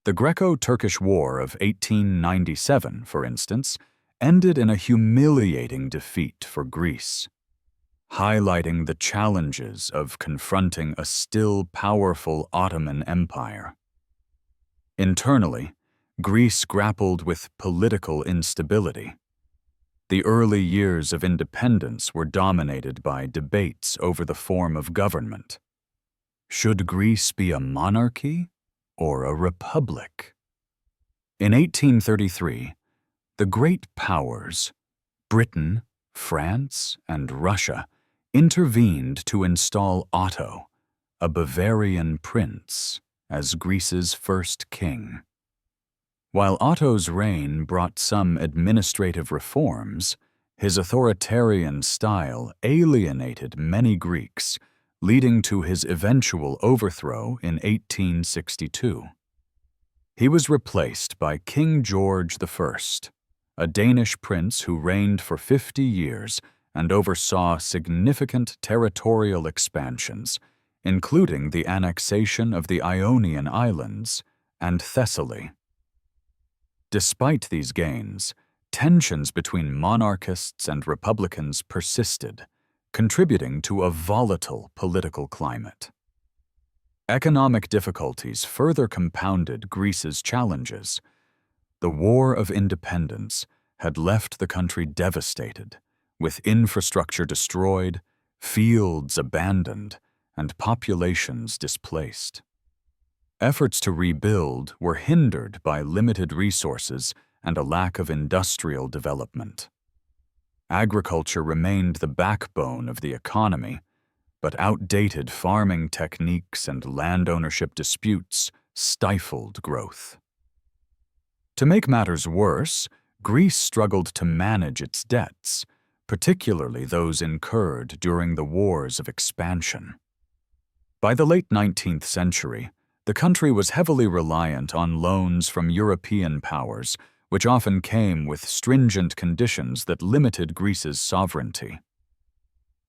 The Greco-Turkish War of 1897, for instance, ended in a humiliating defeat for Greece, highlighting the challenges of confronting a still powerful Ottoman Empire. Internally, Greece grappled with political instability. The early years of independence were dominated by debates over the form of government. Should Greece be a monarchy or a republic? In 1833, the great powers, Britain, France, and Russia, intervened to install Otto, a Bavarian prince, as Greece's first king. While Otto's reign brought some administrative reforms, his authoritarian style alienated many Greeks, leading to his eventual overthrow in 1862. He was replaced by King George I, a Danish prince who reigned for 50 years and oversaw significant territorial expansions, including the annexation of the Ionian Islands and Thessaly. Despite these gains, tensions between monarchists and republicans persisted, contributing to a volatile political climate. Economic difficulties further compounded Greece's challenges. The War of Independence had left the country devastated, with infrastructure destroyed, fields abandoned, and populations displaced. Efforts to rebuild were hindered by limited resources and a lack of industrial development. Agriculture remained the backbone of the economy, but outdated farming techniques and land ownership disputes stifled growth. To make matters worse, Greece struggled to manage its debts, particularly those incurred during the wars of expansion. By the late 19th century, the country was heavily reliant on loans from European powers, which often came with stringent conditions that limited Greece's sovereignty.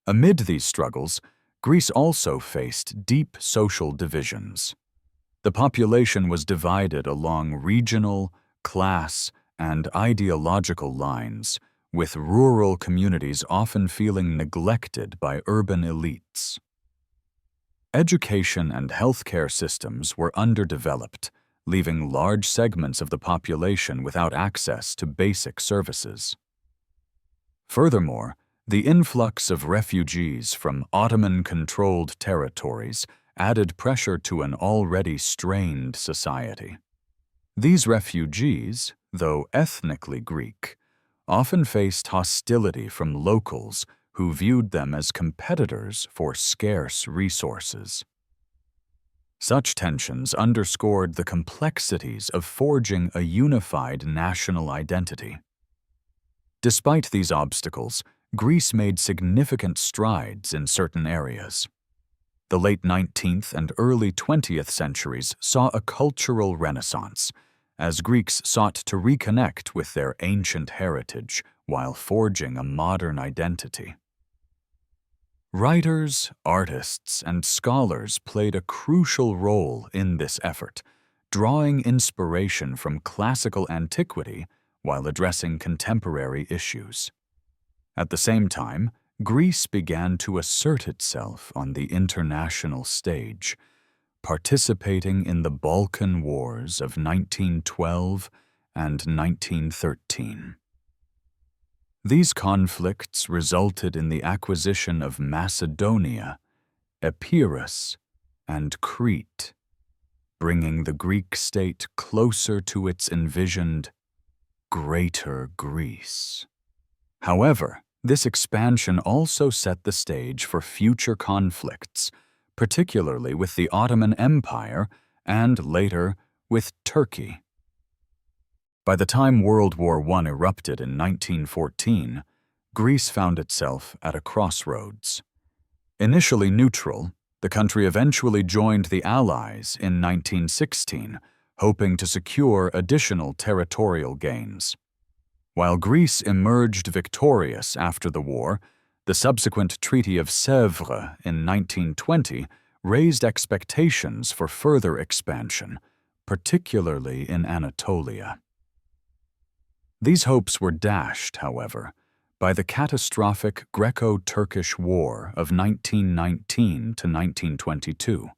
Amid these struggles, Greece also faced deep social divisions. The population was divided along regional, class, and ideological lines, with rural communities often feeling neglected by urban elites. Education and healthcare systems were underdeveloped, leaving large segments of the population without access to basic services. Furthermore, the influx of refugees from Ottoman-controlled territories added pressure to an already strained society. These refugees, though ethnically Greek, often faced hostility from locals who viewed them as competitors for scarce resources. Such tensions underscored the complexities of forging a unified national identity. Despite these obstacles, Greece made significant strides in certain areas. The late 19th and early 20th centuries saw a cultural renaissance, as Greeks sought to reconnect with their ancient heritage while forging a modern identity. Writers, artists, and scholars played a crucial role in this effort, drawing inspiration from classical antiquity while addressing contemporary issues. At the same time, Greece began to assert itself on the international stage, participating in the Balkan Wars of 1912 and 1913. These conflicts resulted in the acquisition of Macedonia, Epirus, and Crete, bringing the Greek state closer to its envisioned Greater Greece. However, this expansion also set the stage for future conflicts, particularly with the Ottoman Empire and, later, with Turkey. By the time World War I erupted in 1914, Greece found itself at a crossroads. Initially neutral, the country eventually joined the Allies in 1916, hoping to secure additional territorial gains. While Greece emerged victorious after the war, the subsequent Treaty of Sèvres in 1920 raised expectations for further expansion, particularly in Anatolia. These hopes were dashed, however, by the catastrophic Greco-Turkish War of 1919 to 1922,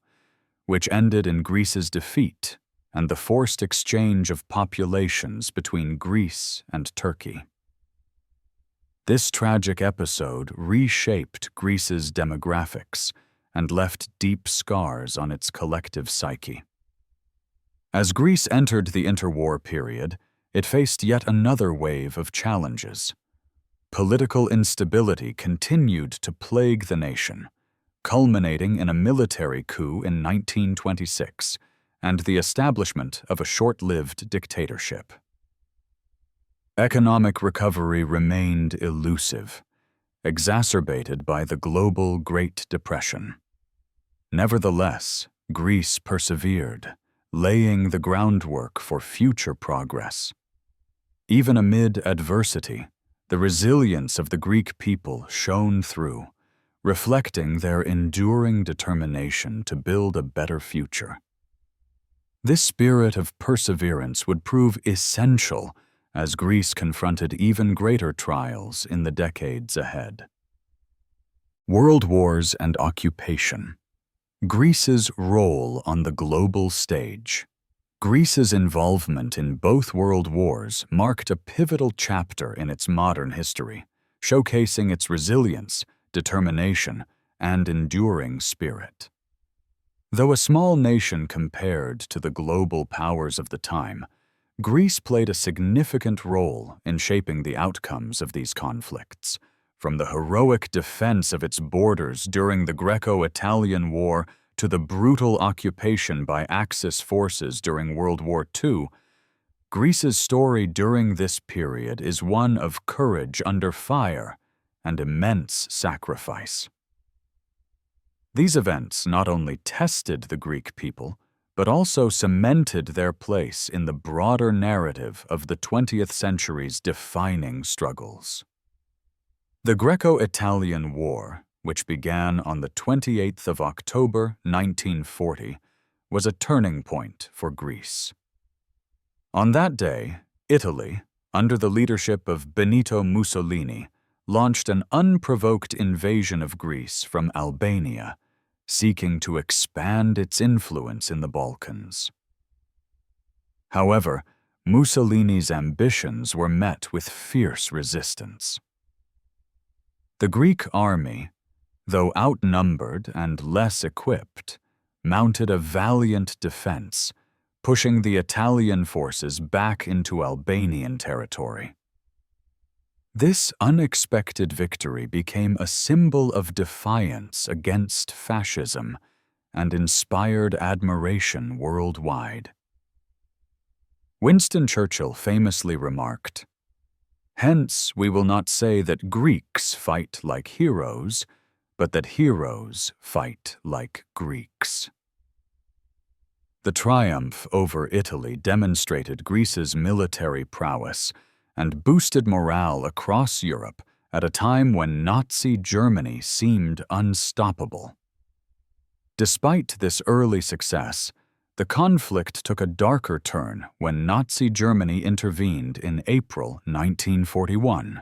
which ended in Greece's defeat and the forced exchange of populations between Greece and Turkey. This tragic episode reshaped Greece's demographics and left deep scars on its collective psyche. As Greece entered the interwar period, it faced yet another wave of challenges. Political instability continued to plague the nation, culminating in a military coup in 1926 and the establishment of a short-lived dictatorship. Economic recovery remained elusive, exacerbated by the global Great Depression. Nevertheless, Greece persevered, laying the groundwork for future progress. Even amid adversity, the resilience of the Greek people shone through, reflecting their enduring determination to build a better future. This spirit of perseverance would prove essential as Greece confronted even greater trials in the decades ahead. World wars and occupation. Greece's role on the global stage. Greece's involvement in both world wars marked a pivotal chapter in its modern history, showcasing its resilience, determination, and enduring spirit. Though a small nation compared to the global powers of the time, Greece played a significant role in shaping the outcomes of these conflicts, from the heroic defense of its borders during the Greco-Italian War to the brutal occupation by Axis forces during World War II. Greece's story during this period is one of courage under fire and immense sacrifice. These events not only tested the Greek people, but also cemented their place in the broader narrative of the 20th century's defining struggles. The Greco-Italian War, which began on the 28th of October 1940, was a turning point for Greece. On that day, Italy, under the leadership of Benito Mussolini, launched an unprovoked invasion of Greece from Albania, seeking to expand its influence in the Balkans. However, Mussolini's ambitions were met with fierce resistance. The Greek army, though outnumbered and less equipped, mounted a valiant defense, pushing the Italian forces back into Albanian territory. This unexpected victory became a symbol of defiance against fascism and inspired admiration worldwide. Winston Churchill famously remarked, "Hence we will not say that Greeks fight like heroes, but that heroes fight like Greeks." The triumph over Italy demonstrated Greece's military prowess and boosted morale across Europe at a time when Nazi Germany seemed unstoppable. Despite this early success, the conflict took a darker turn when Nazi Germany intervened in April 1941.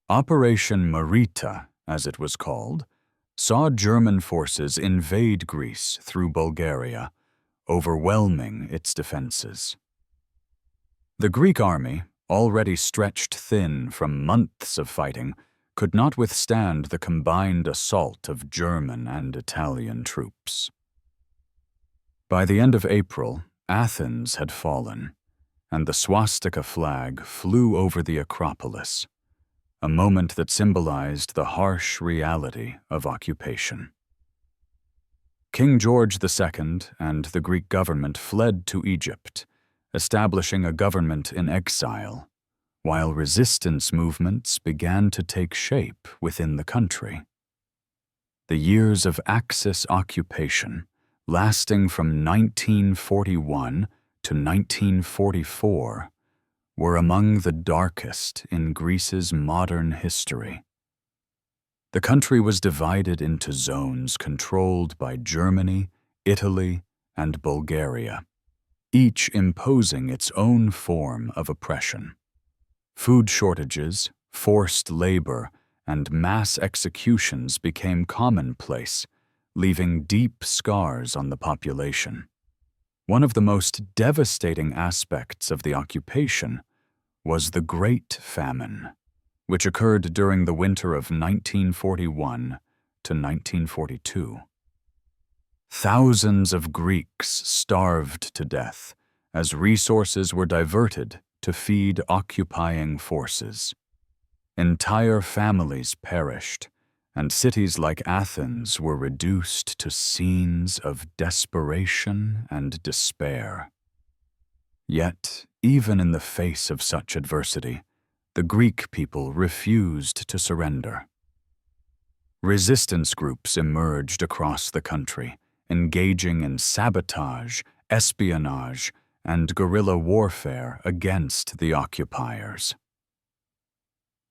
Operation Marita, as it was called, saw German forces invade Greece through Bulgaria, overwhelming its defenses. The Greek army, already stretched thin from months of fighting, could not withstand the combined assault of German and Italian troops. By the end of April, Athens had fallen, and the swastika flag flew over the Acropolis, a moment that symbolized the harsh reality of occupation. King George II and the Greek government fled to Egypt, establishing a government in exile, while resistance movements began to take shape within the country. The years of Axis occupation, lasting from 1941 to 1944, were among the darkest in Greece's modern history. The country was divided into zones controlled by Germany, Italy, and Bulgaria, each imposing its own form of oppression. Food shortages, forced labor, and mass executions became commonplace, leaving deep scars on the population. One of the most devastating aspects of the occupation was the Great Famine, which occurred during the winter of 1941 to 1942. Thousands of Greeks starved to death as resources were diverted to feed occupying forces. Entire families perished, and cities like Athens were reduced to scenes of desperation and despair. Yet, even in the face of such adversity, the Greek people refused to surrender. Resistance groups emerged across the country, engaging in sabotage, espionage, and guerrilla warfare against the occupiers.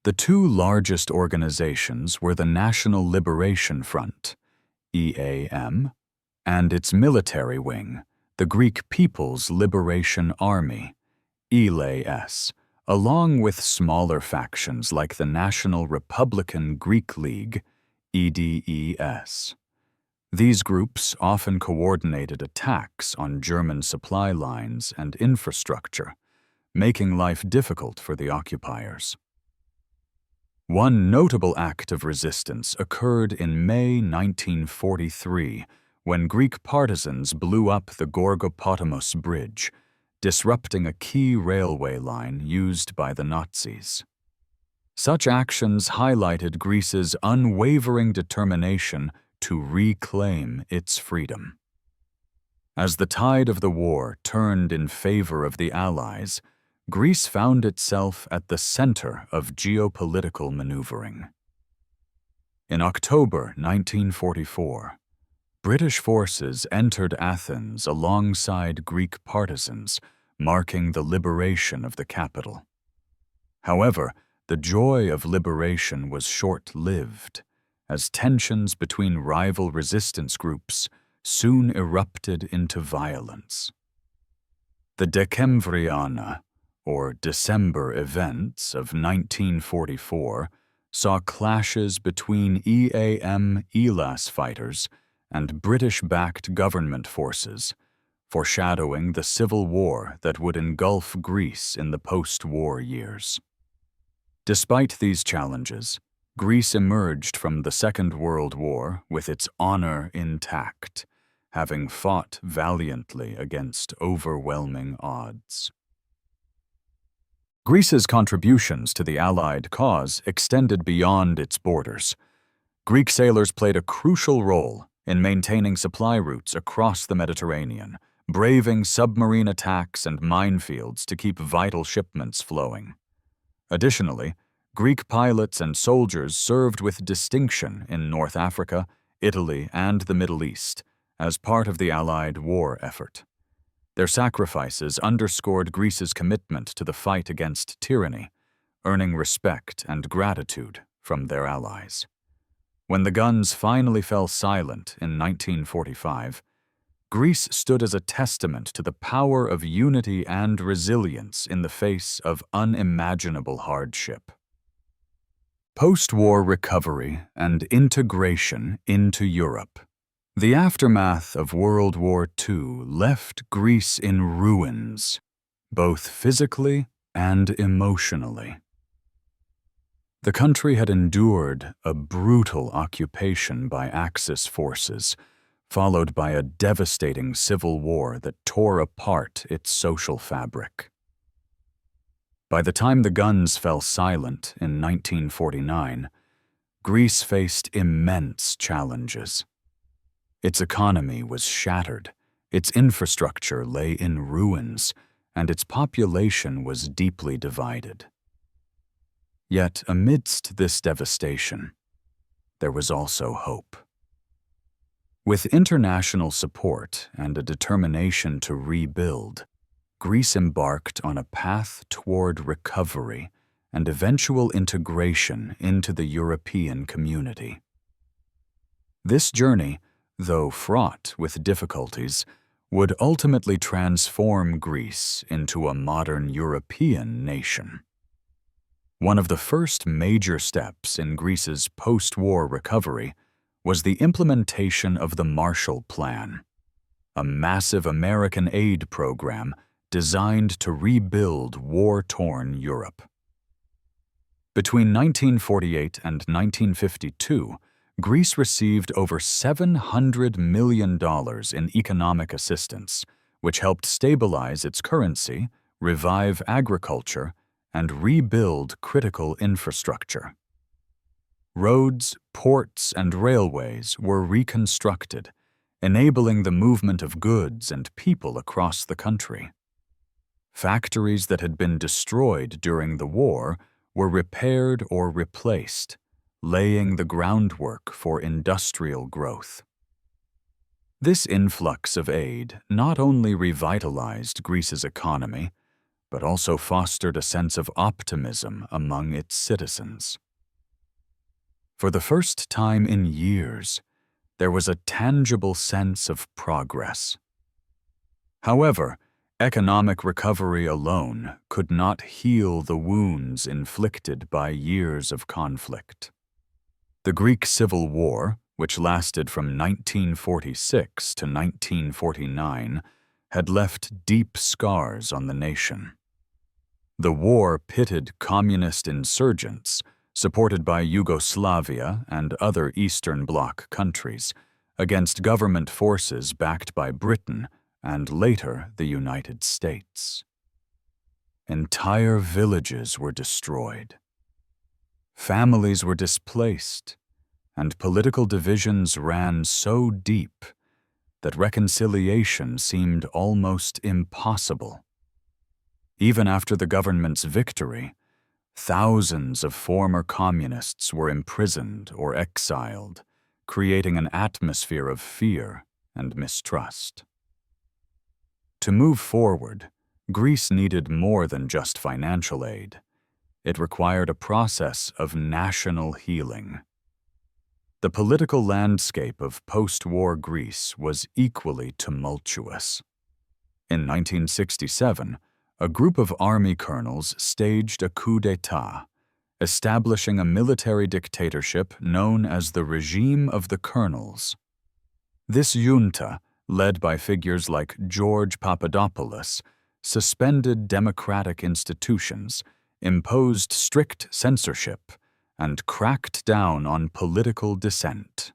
The two largest organizations were the National Liberation Front, EAM, and its military wing, the Greek People's Liberation Army, ELAS, along with smaller factions like the National Republican Greek League, EDES. These groups often coordinated attacks on German supply lines and infrastructure, making life difficult for the occupiers. One notable act of resistance occurred in May 1943 when Greek partisans blew up the Gorgopotamos Bridge, disrupting a key railway line used by the Nazis. Such actions highlighted Greece's unwavering determination to reclaim its freedom. As the tide of the war turned in favor of the Allies, Greece found itself at the center of geopolitical maneuvering. In October 1944, British forces entered Athens alongside Greek partisans, marking the liberation of the capital. However, the joy of liberation was short-lived, as tensions between rival resistance groups soon erupted into violence. The Decemvriana, or December events of 1944 saw clashes between EAM-ELAS fighters and British-backed government forces, foreshadowing the civil war that would engulf Greece in the post-war years. Despite these challenges, Greece emerged from the Second World War with its honor intact, having fought valiantly against overwhelming odds. Greece's contributions to the Allied cause extended beyond its borders. Greek sailors played a crucial role in maintaining supply routes across the Mediterranean, braving submarine attacks and minefields to keep vital shipments flowing. Additionally, Greek pilots and soldiers served with distinction in North Africa, Italy, and the Middle East as part of the Allied war effort. Their sacrifices underscored Greece's commitment to the fight against tyranny, earning respect and gratitude from their allies. When the guns finally fell silent in 1945, Greece stood as a testament to the power of unity and resilience in the face of unimaginable hardship. Post-war recovery and integration into Europe. The aftermath of World War II left Greece in ruins, both physically and emotionally. The country had endured a brutal occupation by Axis forces, followed by a devastating civil war that tore apart its social fabric. By the time the guns fell silent in 1949, Greece faced immense challenges. Its economy was shattered, its infrastructure lay in ruins, and its population was deeply divided. Yet amidst this devastation, there was also hope. With international support and a determination to rebuild, Greece embarked on a path toward recovery and eventual integration into the European community. This journey, though fraught with difficulties, would ultimately transform Greece into a modern European nation. One of the first major steps in Greece's post-war recovery was the implementation of the Marshall Plan, a massive American aid program designed to rebuild war-torn Europe. Between 1948 and 1952, Greece received over $700 million in economic assistance, which helped stabilize its currency, revive agriculture, and rebuild critical infrastructure. Roads, ports, and railways were reconstructed, enabling the movement of goods and people across the country. Factories that had been destroyed during the war were repaired or replaced, laying the groundwork for industrial growth. This influx of aid not only revitalized Greece's economy, but also fostered a sense of optimism among its citizens. For the first time in years, there was a tangible sense of progress. However, economic recovery alone could not heal the wounds inflicted by years of conflict. The Greek Civil War, which lasted from 1946 to 1949, had left deep scars on the nation. The war pitted communist insurgents, supported by Yugoslavia and other Eastern Bloc countries, against government forces backed by Britain and later the United States. Entire villages were destroyed. Families were displaced, and political divisions ran so deep that reconciliation seemed almost impossible. Even after the government's victory, thousands of former communists were imprisoned or exiled, creating an atmosphere of fear and mistrust. To move forward, Greece needed more than just financial aid. It required a process of national healing. The political landscape of post-war Greece was equally tumultuous. In 1967, a group of army colonels staged a coup d'état, establishing a military dictatorship known as the regime of the colonels. This junta, led by figures like George Papadopoulos, suspended democratic institutions, imposed strict censorship, and cracked down on political dissent.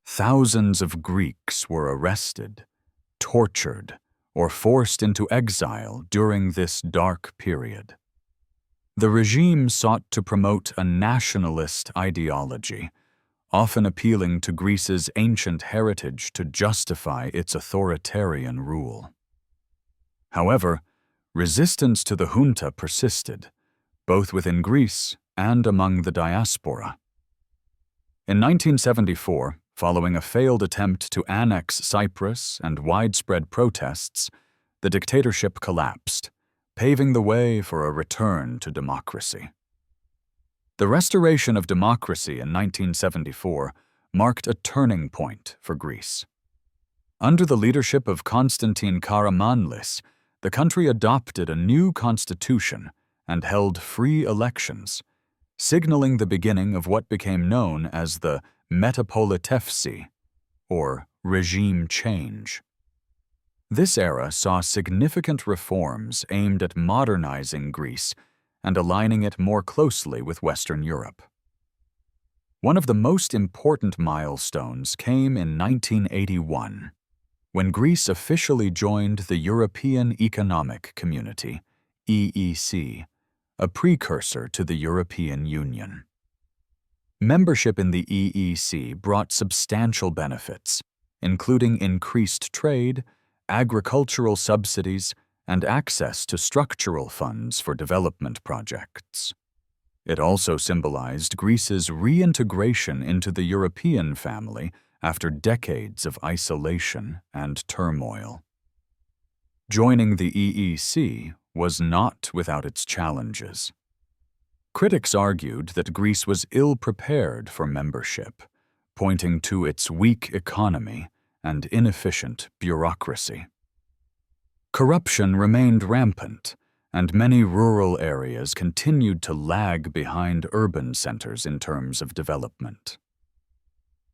Thousands of Greeks were arrested, tortured, or forced into exile during this dark period. The regime sought to promote a nationalist ideology, often appealing to Greece's ancient heritage to justify its authoritarian rule. However, resistance to the junta persisted, both within Greece and among the diaspora. In 1974, following a failed attempt to annex Cyprus and widespread protests, the dictatorship collapsed, paving the way for a return to democracy. The restoration of democracy in 1974 marked a turning point for Greece. Under the leadership of Konstantin Karamanlis, the country adopted a new constitution and held free elections, signaling the beginning of what became known as the Metapolitefsi, or regime change. This era saw significant reforms aimed at modernizing Greece and aligning it more closely with Western Europe. One of the most important milestones came in 1981, when Greece officially joined the European Economic Community, EEC, a precursor to the European Union. Membership in the EEC brought substantial benefits, including increased trade, agricultural subsidies, and access to structural funds for development projects. It also symbolized Greece's reintegration into the European family after decades of isolation and turmoil. Joining the EEC was not without its challenges. Critics argued that Greece was ill-prepared for membership, pointing to its weak economy and inefficient bureaucracy. Corruption remained rampant, and many rural areas continued to lag behind urban centers in terms of development.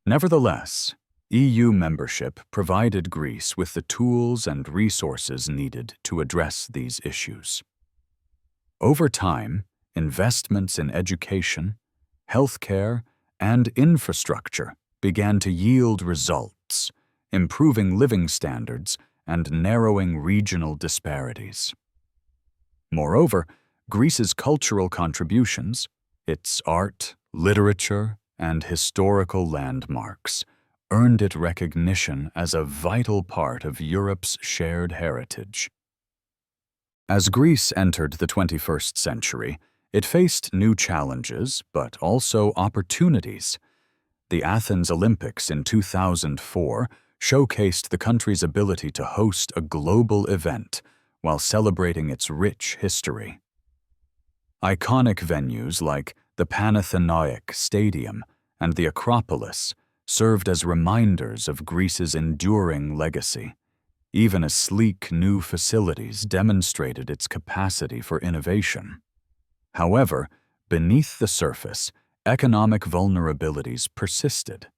Nevertheless, EU membership provided Greece with the tools and resources needed to address these issues. Over time, investments in education, healthcare, and infrastructure began to yield results, improving living standards and narrowing regional disparities. Moreover, Greece's cultural contributions, its art, literature, and historical landmarks, earned it recognition as a vital part of Europe's shared heritage. As Greece entered the 21st century, it faced new challenges, but also opportunities. The Athens Olympics in 2004 showcased the country's ability to host a global event while celebrating its rich history. Iconic venues like the Panathinaik Stadium and the Acropolis served as reminders of Greece's enduring legacy, even as sleek new facilities demonstrated its capacity for innovation. However, beneath the surface, economic vulnerabilities persisted.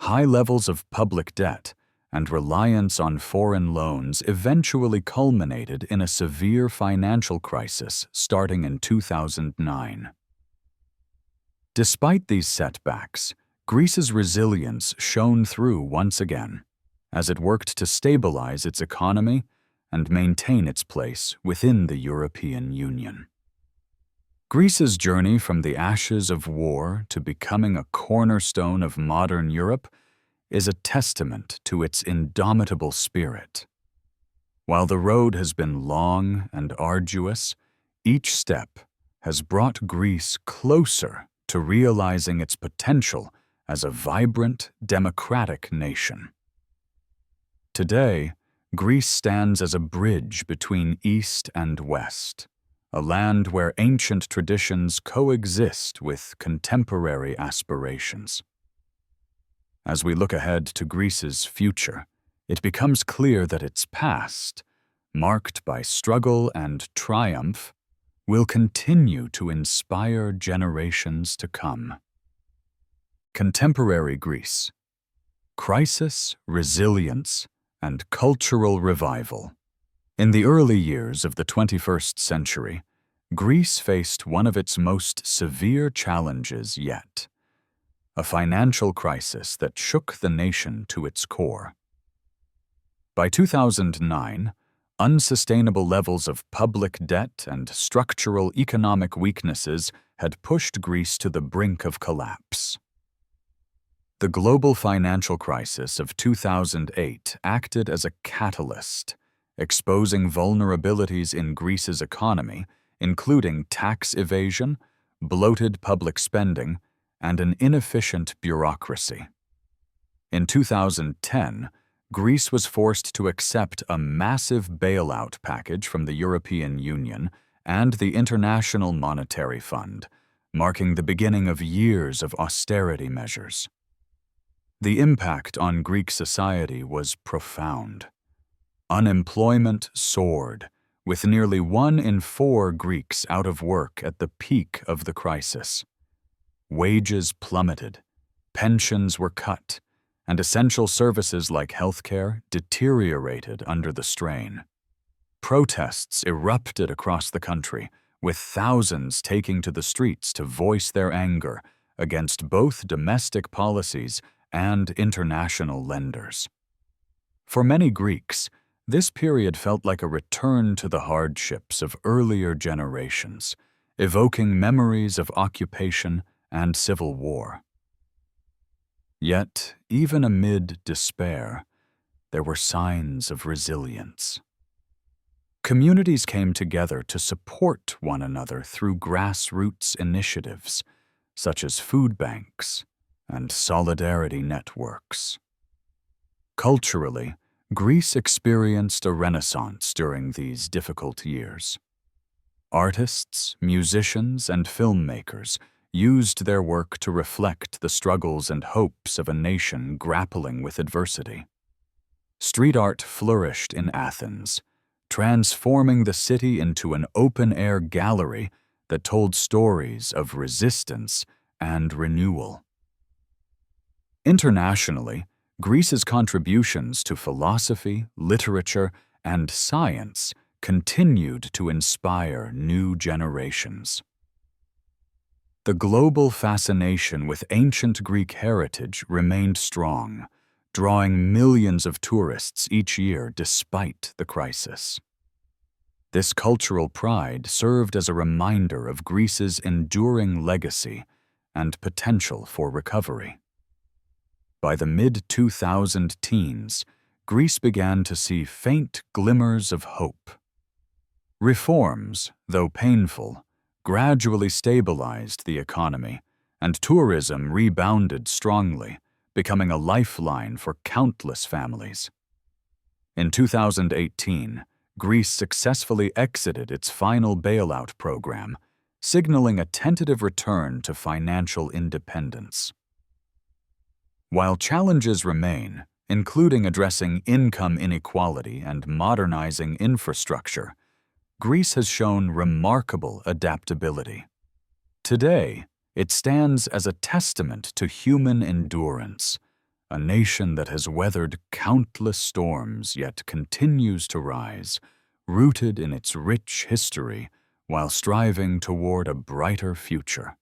High levels of public debt and reliance on foreign loans eventually culminated in a severe financial crisis starting in 2009. Despite these setbacks, Greece's resilience shone through once again, as it worked to stabilize its economy and maintain its place within the European Union. Greece's journey from the ashes of war to becoming a cornerstone of modern Europe is a testament to its indomitable spirit. While the road has been long and arduous, each step has brought Greece closer to realizing its potential as a vibrant, democratic nation. Today, Greece stands as a bridge between East and West, a land where ancient traditions coexist with contemporary aspirations. As we look ahead to Greece's future, it becomes clear that its past, marked by struggle and triumph, will continue to inspire generations to come. Contemporary Greece: crisis, resilience, and cultural revival. In the early years of the 21st century, Greece faced one of its most severe challenges yet: a financial crisis that shook the nation to its core. By 2009, unsustainable levels of public debt and structural economic weaknesses had pushed Greece to the brink of collapse. The global financial crisis of 2008 acted as a catalyst, exposing vulnerabilities in Greece's economy, including tax evasion, bloated public spending, and an inefficient bureaucracy. In 2010, Greece was forced to accept a massive bailout package from the European Union and the International Monetary Fund, marking the beginning of years of austerity measures. The impact on Greek society was profound. Unemployment soared, with nearly 1 in 4 Greeks out of work at the peak of the crisis. Wages plummeted, pensions were cut, and essential services like healthcare deteriorated under the strain. Protests erupted across the country, with thousands taking to the streets to voice their anger against both domestic policies and international lenders. For many Greeks, this period felt like a return to the hardships of earlier generations, evoking memories of occupation and civil war. Yet, even amid despair, there were signs of resilience. Communities came together to support one another through grassroots initiatives, such as food banks and solidarity networks. Culturally, Greece experienced a renaissance during these difficult years. Artists, musicians, and filmmakers used their work to reflect the struggles and hopes of a nation grappling with adversity. Street art flourished in Athens, transforming the city into an open-air gallery that told stories of resistance and renewal. Internationally, Greece's contributions to philosophy, literature, and science continued to inspire new generations. The global fascination with ancient Greek heritage remained strong, drawing millions of tourists each year despite the crisis. This cultural pride served as a reminder of Greece's enduring legacy and potential for recovery. By the mid-2000 teens, Greece began to see faint glimmers of hope. Reforms, though painful, gradually stabilized the economy, and tourism rebounded strongly, becoming a lifeline for countless families. In 2018, Greece successfully exited its final bailout program, signaling a tentative return to financial independence. While challenges remain, including addressing income inequality and modernizing infrastructure, Greece has shown remarkable adaptability. Today, it stands as a testament to human endurance, a nation that has weathered countless storms yet continues to rise, rooted in its rich history while striving toward a brighter future.